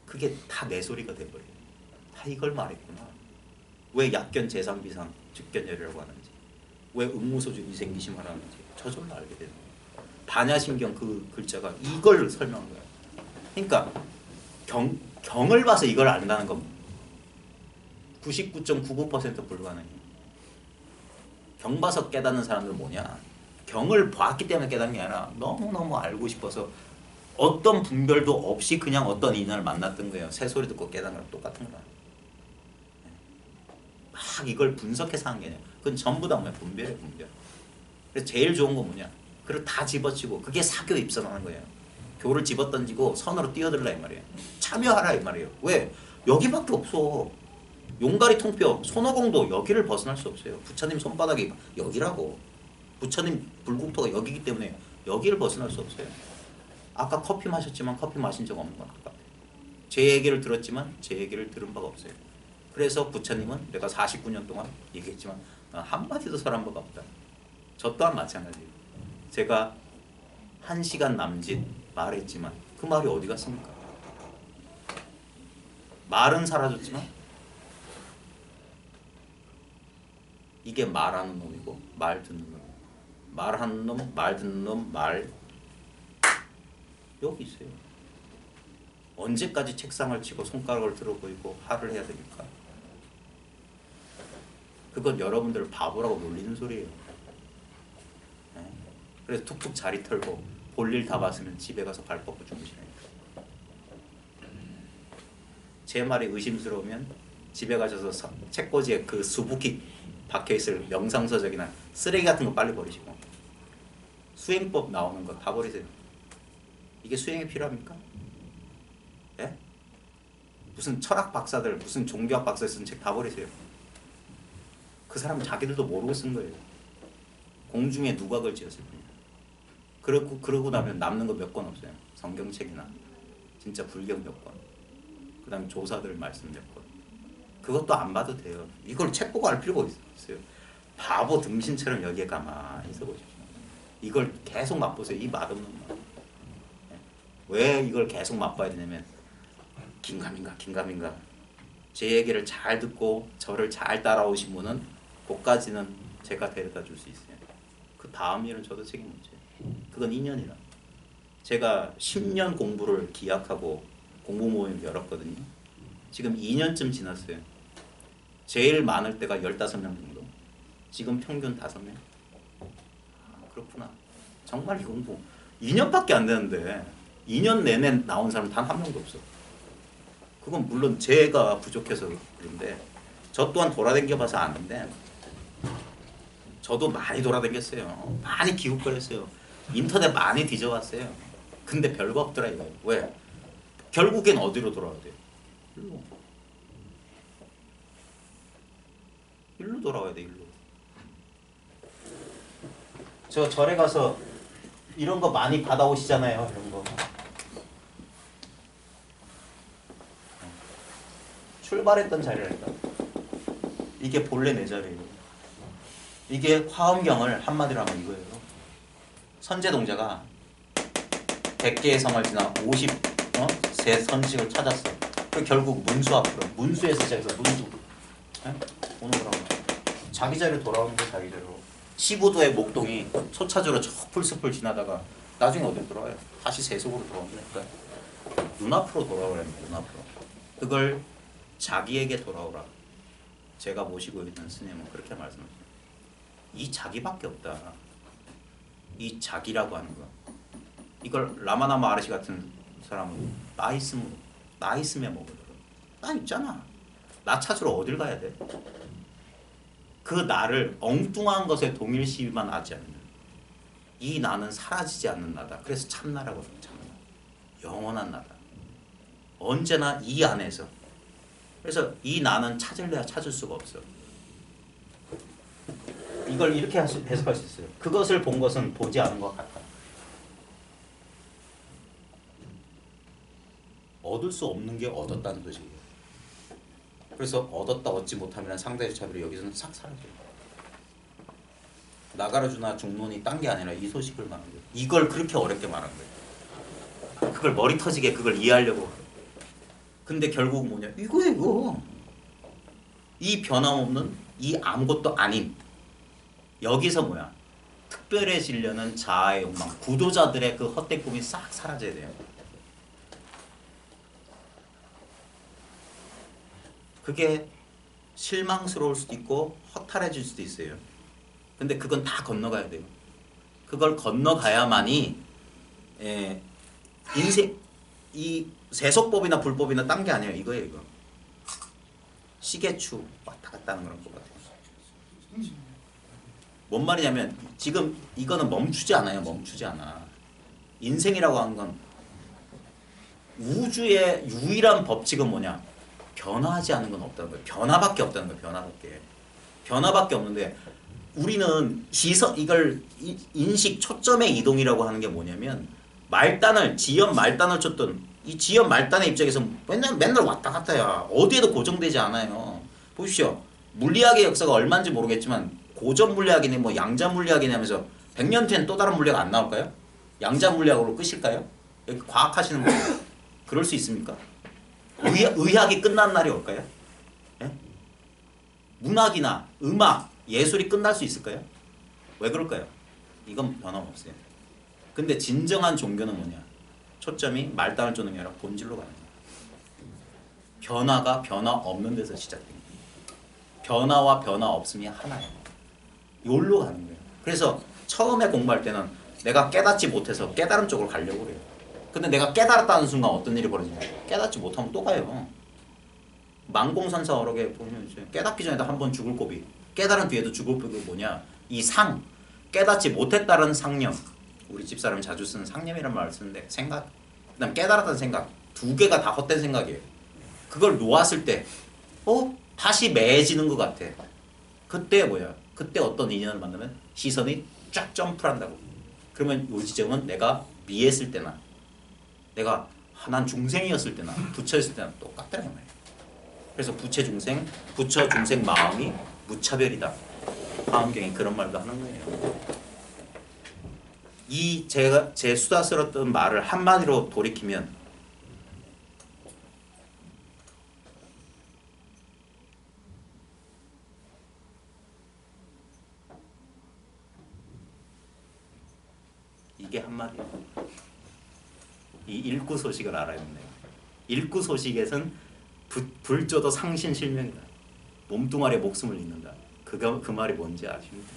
그게 다 내 소리가 돼버려요. 다 이걸 말했구나. 왜 약견 재상비상 즉견열이라고 하는지, 왜 응무소주 이생기심을 하는지 저절로 알게 되는 거예요. 반야신경 그 글자가 이걸 설명한 거예요. 그러니까 경을 봐서 이걸 안다는 건 99.99% 불가능해요. 경 봐서 깨닫는 사람들은 뭐냐? 경을 봤기 때문에 깨닫는 게 아니라 너무너무 알고 싶어서 어떤 분별도 없이 그냥 어떤 인연을 만났던 거예요. 새소리 듣고 깨닫는 거랑 똑같은 거야. 막 이걸 분석해서 한 게 아니야. 그건 전부 다 뭐야? 분별이에요, 분별. 그래서 제일 좋은 건 뭐냐? 그걸 다 집어치고 그게 사교 입선하는 거예요. 교를 집어던지고 선으로 뛰어들라 이 말이에요. 참여하라 이 말이에요. 왜? 여기밖에 없어. 용가리 통뼈 손오공도 여기를 벗어날 수 없어요. 부처님 손바닥이 여기라고. 부처님 불국토가 여기기 때문에 여기를 벗어날 수 없어요. 아까 커피 마셨지만 커피 마신 적 없는 건 아까. 제 얘기를 들었지만 제 얘기를 들은 바가 없어요. 그래서 부처님은 내가 49년 동안 얘기했지만 한마디도 설한 바가 없다. 저 또한 마찬가지예요. 제가 1시간 남짓 말했지만 그 말이 어디 갔습니까? 말은 사라졌지만 이게 말하는 놈이고 말 듣는 놈. 말하는 놈, 말 듣는 놈, 말 여기 있어요. 언제까지 책상을 치고 손가락을 들어 보이고 화를 해야 됩니까? 그건 여러분들을 바보라고 놀리는 소리예요. 네? 그래서 툭툭 자리 털고 볼일 다 봤으면 집에 가서 발 뻗고 주무시라니까. 제 말이 의심스러우면 집에 가셔서 책꽂이에 그 수북히 박혀있을 명상서적이나 쓰레기 같은 거 빨리 버리시고 수행법 나오는 거 다 버리세요. 이게 수행에 필요합니까? 예? 무슨 철학 박사들, 무슨 종교학 박사들 쓴 책 다 버리세요. 그 사람은 자기들도 모르고 쓴 거예요. 공중에 누각을 지었을 뿐이야. 그러고 나면 남는 거 몇 권 없어요. 성경책이나 진짜 불경 몇 권. 그 다음에 조사들 말씀 몇 권. 그것도 안 봐도 돼요. 이걸 책 보고 알 필요가 있어요. 바보 등신처럼 여기에 가만히 있어 보십시오. 이걸 계속 맛보세요. 이 맛없는 맛. 왜 이걸 계속 맛봐야 되냐면 긴가민가 제 얘기를 잘 듣고 저를 잘 따라오신 분은 거기까지는 제가 데려다 줄 수 있어요. 그 다음 일은 저도 책임지죠. 그건 인연이라. 제가 10년 공부를 기약하고 공부 모임 열었거든요. 지금 2년쯤 지났어요. 제일 많을 때가 15명 정도. 지금 평균 5명. 그렇구나. 정말 이 공부 2년밖에 안 되는데 2년 내내 나온 사람 단 한 명도 없어. 그건 물론 제가 부족해서 그런데 저 또한 돌아다녀 봐서 아는데 저도 많이 돌아다녔어요. 많이 기웃거렸어요. 인터넷 많이 뒤져봤어요. 근데 별거 없더라 이거예요. 왜? 결국엔 어디로 돌아와야 돼요? 일로. 일로 돌아와야 돼. 일로. 저 절에 가서 이런 거 많이 받아오시잖아요. 이런 거. 출발했던 자리랄까. 이게 본래 내 자리예요. 이게 화엄경을 한마디로 하면 이거예요. 선제동자가 100개의 성을 지나 50세 선식을 찾았어. 그 결국 문수 앞으로 문수에서 시작해서 문수 오는 거라고. 자기 자리로 돌아오는 거 자기 자리로. 15도의 목동이 소차주로 저 풀숲을 지나다가 나중에 어디로 돌아와요? 다시 세속으로 돌아오니까 눈앞으로 돌아오라는 거예요. 눈앞으로. 그걸 자기에게 돌아오라. 제가 모시고 있는 스님은 그렇게 말씀하세요. 이 자기밖에 없다. 이 자기라고 하는 거. 이걸 라마나마 아르시 같은 사람은 나 있으면 먹으더라. 나 있잖아. 나 찾으러 어딜 가야 돼? 그 나를 엉뚱한 것에 동일시만 하지 않는 이 나는 사라지지 않는 나다. 그래서 참나라고 해요. 참나. 영원한 나다. 언제나 이 안에서. 그래서 이 나는 찾을래야 찾을 수가 없어. 이걸 이렇게 해석할 수 있어요. 그것을 본 것은 보지 않은 것 같다. 얻을 수 없는 게 얻었다는 거지. 그래서 얻었다 얻지 못함이라는 상대적 차별이 여기서는 싹 사라져요. 나가르주나 중론이 딴 게 아니라 이 소식을 말한 거예요. 이걸 그렇게 어렵게 말한 거예요. 그걸 머리 터지게 그걸 이해하려고. 근데 결국 뭐냐? 이거. 이 변함없는 이 아무것도 아닌 여기서 뭐야? 특별해지려는 자아의 욕망, 구도자들의 그 헛된 꿈이 싹 사라져야 돼요. 그게 실망스러울 수도 있고 허탈해질 수도 있어요. 근데 그건 다 건너가야 돼요. 그걸 건너가야만이 인생 이 세속법이나 불법이나 딴 게 아니에요. 이거예요. 이거. 시계추 왔다 갔다 하는 그런 것 같아요. 뭔 말이냐면 지금 이거는 멈추지 않아요. 멈추지 않아. 인생이라고 하는 건 우주의 유일한 법칙은 뭐냐? 변화하지 않는 건 없다는 거예요. 변화밖에 없다는 거예요. 변화밖에. 변화밖에 없는데 우리는 시선 이걸 인식 초점의 이동이라고 하는 게 뭐냐면 말단을 지연 말단을 쳤던 이 지연 말단의 입장에서 맨날 왔다 갔다야. 어디에도 고정되지 않아요. 보십시오. 물리학의 역사가 얼마인지 모르겠지만 고전 물리학이네 뭐 양자 물리학이네 하면서 100년 뒤엔 또 다른 물리학 안 나올까요? 양자 물리학으로 끝일까요? 여기 과학하시는 분들 그럴 수 있습니까? 의학이 끝난 날이 올까요? 예? 문학이나 음악, 예술이 끝날 수 있을까요? 왜 그럴까요? 이건 변함없어요. 근데 진정한 종교는 뭐냐? 초점이 말단을 쫓는 게 아니라 본질로 가는 거예요. 변화가 변화 없는 데서 시작됩니다. 변화와 변화 없음이 하나예요. 여기로 가는 거예요. 그래서 처음에 공부할 때는 내가 깨닫지 못해서 깨달음 쪽으로 가려고 그래요. 근데 내가 깨달았다는 순간 어떤 일이 벌어지냐? 깨닫지 못하면 또 가요. 만공산사어록에 보면 이제 깨닫기 전에도 한 번 죽을 고비, 깨달은 뒤에도 죽을 고비가 뭐냐? 이 상, 깨닫지 못했다는 상념. 우리 집사람이 자주 쓰는 상념이라는 말을 쓰는데 생각, 그다음 깨달았다는 생각, 두 개가 다 헛된 생각이에요. 그걸 놓았을 때, 다시 매해지는 것 같아. 그때 뭐야? 그때 어떤 인연을 만나면 시선이 쫙 점프를 한다고. 그러면 이 지점은 내가 미했을 때나 내가 난 중생이었을 때나 부처였을 때나 똑같다는 말이에요. 그래서 부처 중생 마음이 무차별이다. 화엄경이 그런 말도 하는 거예요. 이 제가 제 수다스럽던 말을 한마디로 돌이키면 이 일구 소식을 알아야 된다. 일구 소식에선 불조도 상신실명이다. 몸뚱아리에 목숨을 잇는다. 그 말이 뭔지 아십니까?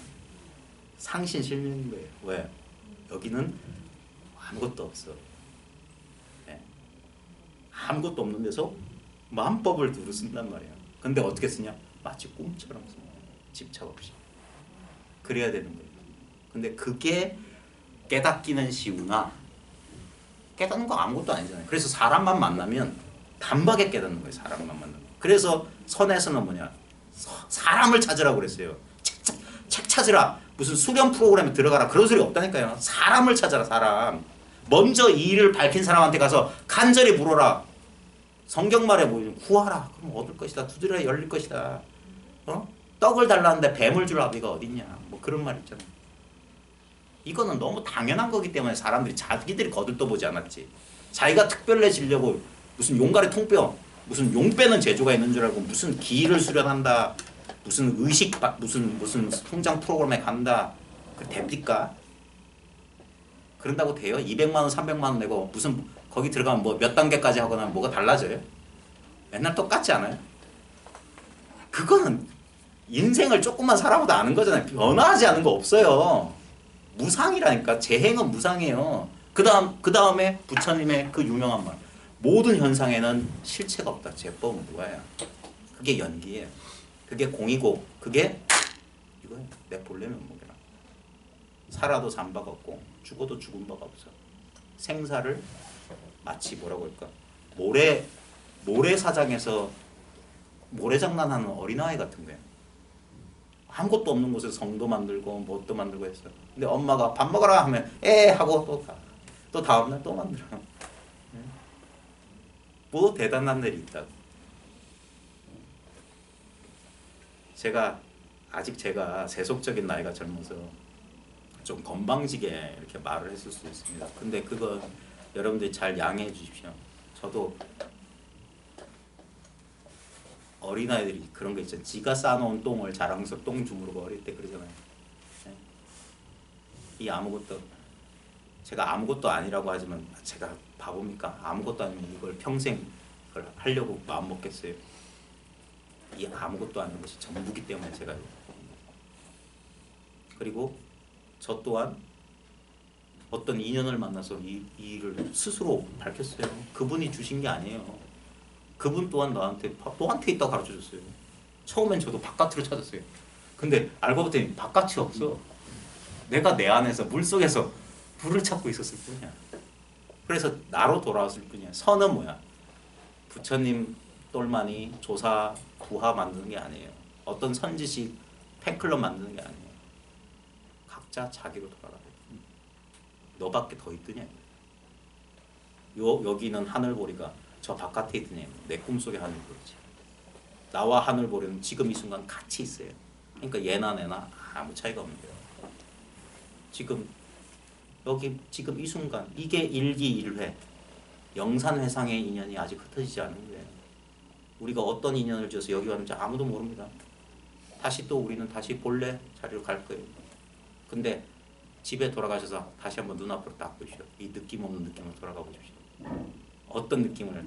상신실명인 거예요. 왜? 여기는 아무것도 없어. 네. 아무것도 없는 데서 만법을 두루 쓴단 말이야. 근데 어떻게 쓰냐? 마치 꿈처럼 써. 집착 없이. 그래야 되는 거예요. 근데 그게 깨닫기는 쉬우나 깨닫는 거 아무것도 아니잖아요. 그래서 사람만 만나면 단박에 깨닫는 거예요. 사람만 만나면. 그래서 선에서는 뭐냐? 사람을 찾으라고 그랬어요. 책 찾으라. 무슨 수련 프로그램에 들어가라. 그런 소리 없다니까요. 사람을 찾아라. 사람. 먼저 이 일을 밝힌 사람한테 가서 간절히 물어라. 성경 말에 뭐 구하라. 그럼 얻을 것이다. 두드려야 열릴 것이다. 떡을 달라는데 뱀을 줄 아비가 어딨냐. 뭐 그런 말 있잖아요. 이거는 너무 당연한 거기 때문에 사람들이 자기들이 거들떠보지 않았지. 자기가 특별해지려고 무슨 용가리 통뼈, 무슨 용 빼는 재주가 있는 줄 알고 무슨 기를 수련한다, 무슨 의식, 무슨 성장 프로그램에 간다. 그 됩니까? 그런다고 돼요? 200만 원, 300만 원 내고 무슨 거기 들어가면 뭐 몇 단계까지 하거나 뭐가 달라져요? 맨날 똑같지 않아요? 그거는 인생을 조금만 살아보다 아는 거잖아요. 변화하지 않은 거 없어요. 무상이라니까. 재행은 무상이에요. 그 다음에 부처님의 그 유명한 말. 모든 현상에는 실체가 없다. 제법은 무아야. 그게 연기예요. 그게 공이고 그게 이거예요. 내 본래는 뭐냐. 살아도 산 바가 없고 죽어도 죽은 바가 없어. 생사를 마치 뭐라고 할까. 모래사장에서 모래장난하는 어린아이 같은 거예요. 아무것도 없는 곳에서 성도 만들고 뭣도 만들고 했어요. 근데 엄마가 밥 먹어라 하면 에 하고 또 다음날 또 만들어요. 뭐 대단한 일이 있다고. 제가 세속적인 나이가 젊어서 좀 건방지게 이렇게 말을 했을 수 있습니다. 근데 그거 여러분들이 잘 양해해 주십시오. 저도 어린아이들이 그런 거 있잖아요. 지가 싸놓은 똥을 자랑스럽게 똥 주무르고 어릴 때 그러잖아요. 네? 이 아무것도 제가 아무것도 아니라고 하지만 제가 바보입니까? 아무것도 아니면 이걸 평생 이걸 하려고 마음 먹겠어요. 이 아무것도 아닌 것이 전부기 때문에 제가. 그리고 저 또한 어떤 인연을 만나서 이 일을 스스로 밝혔어요. 그분이 주신 게 아니에요. 그분 또한 너한테 있다고 가르쳐줬어요. 처음엔 저도 바깥으로 찾았어요. 근데 알고 봤더니 바깥이 없어. 내가 내 안에서 물속에서 불을 찾고 있었을 뿐이야. 그래서 나로 돌아왔을 뿐이야. 선은 뭐야? 부처님 똘마니 조사 구하 만드는 게 아니에요. 어떤 선지식 팬클럽 만드는 게 아니에요. 각자 자기로 돌아가요. 너밖에 더 있더냐. 여기는 하늘보리가 저 바깥에 있더냐. 내 꿈속의 하늘보리지. 나와 하늘보리는 지금 이 순간 같이 있어요. 그러니까 얘나 내나 아무 차이가 없는 거예요. 지금 여기 지금 이 순간 이게 일기일회 영산회상의 인연이 아직 흩어지지 않은 거예요. 우리가 어떤 인연을 지어서 여기 왔는지 아무도 모릅니다. 다시 또 우리는 다시 본래 자리로 갈 거예요. 근데 집에 돌아가셔서 다시 한번 눈앞으로 딱 보십시오. 이 느낌 없는 느낌으로 돌아가 보십시오. 어떤 느낌을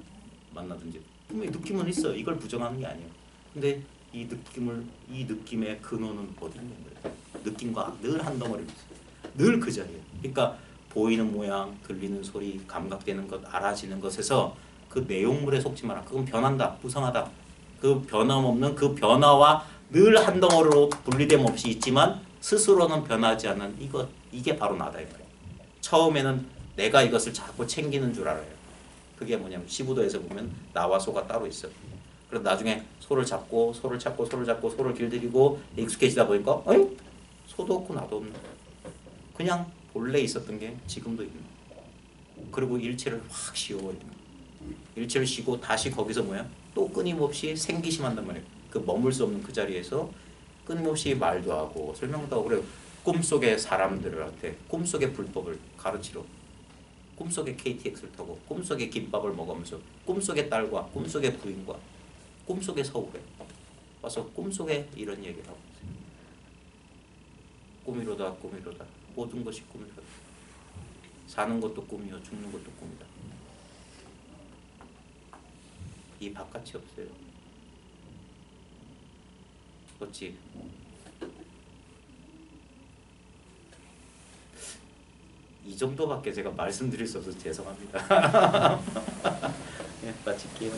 만나든지 분명히 느낌은 있어요. 이걸 부정하는 게 아니에요. 근데 이 느낌의 근원은 어디 있는 거예요? 느낌과 늘 한 덩어리로 있어요. 늘 그 자리에. 그러니까 보이는 모양, 들리는 소리, 감각되는 것, 알아지는 것에서 그 내용물에 속지 마라. 그건 변한다, 부성하다. 그 변함없는 그 변화와 늘 한 덩어리로 분리됨 없이 있지만 스스로는 변하지 않는 이게 바로 나다 이 말이에요. 처음에는 내가 이것을 자꾸 챙기는 줄 알아요. 그게 뭐냐면 시부도에서 보면 나와 소가 따로 있어. 그래서 나중에 소를 잡고 소를 길들이고 익숙해지다 보니까 어이? 소도 없고 나도 없네. 그냥 본래 있었던 게 지금도 있는. 그리고 일체를 확 씌워버리는. 일체를 쉬고 다시 거기서 뭐야? 또 끊임없이 생기심한단 말이에요. 그 머물 수 없는 그 자리에서 끊임없이 말도 하고 설명도 하고 그래요. 꿈속의 사람들한테 꿈속의 불법을 가르치러 꿈속의 KTX를 타고 꿈속의 김밥을 먹으면서 꿈속의 딸과 꿈속의 부인과 꿈속의 서울에 와서 꿈속에 이런 얘기를 하고 있어요. 꿈이로다 꿈이로다 모든 것이 꿈이로다. 사는 것도 꿈이요 죽는 것도 꿈이다. 이 바깥이 없어요. 어찌 이 정도밖에 제가 말씀드릴 수 없어서 죄송합니다. 예, 마칠게요.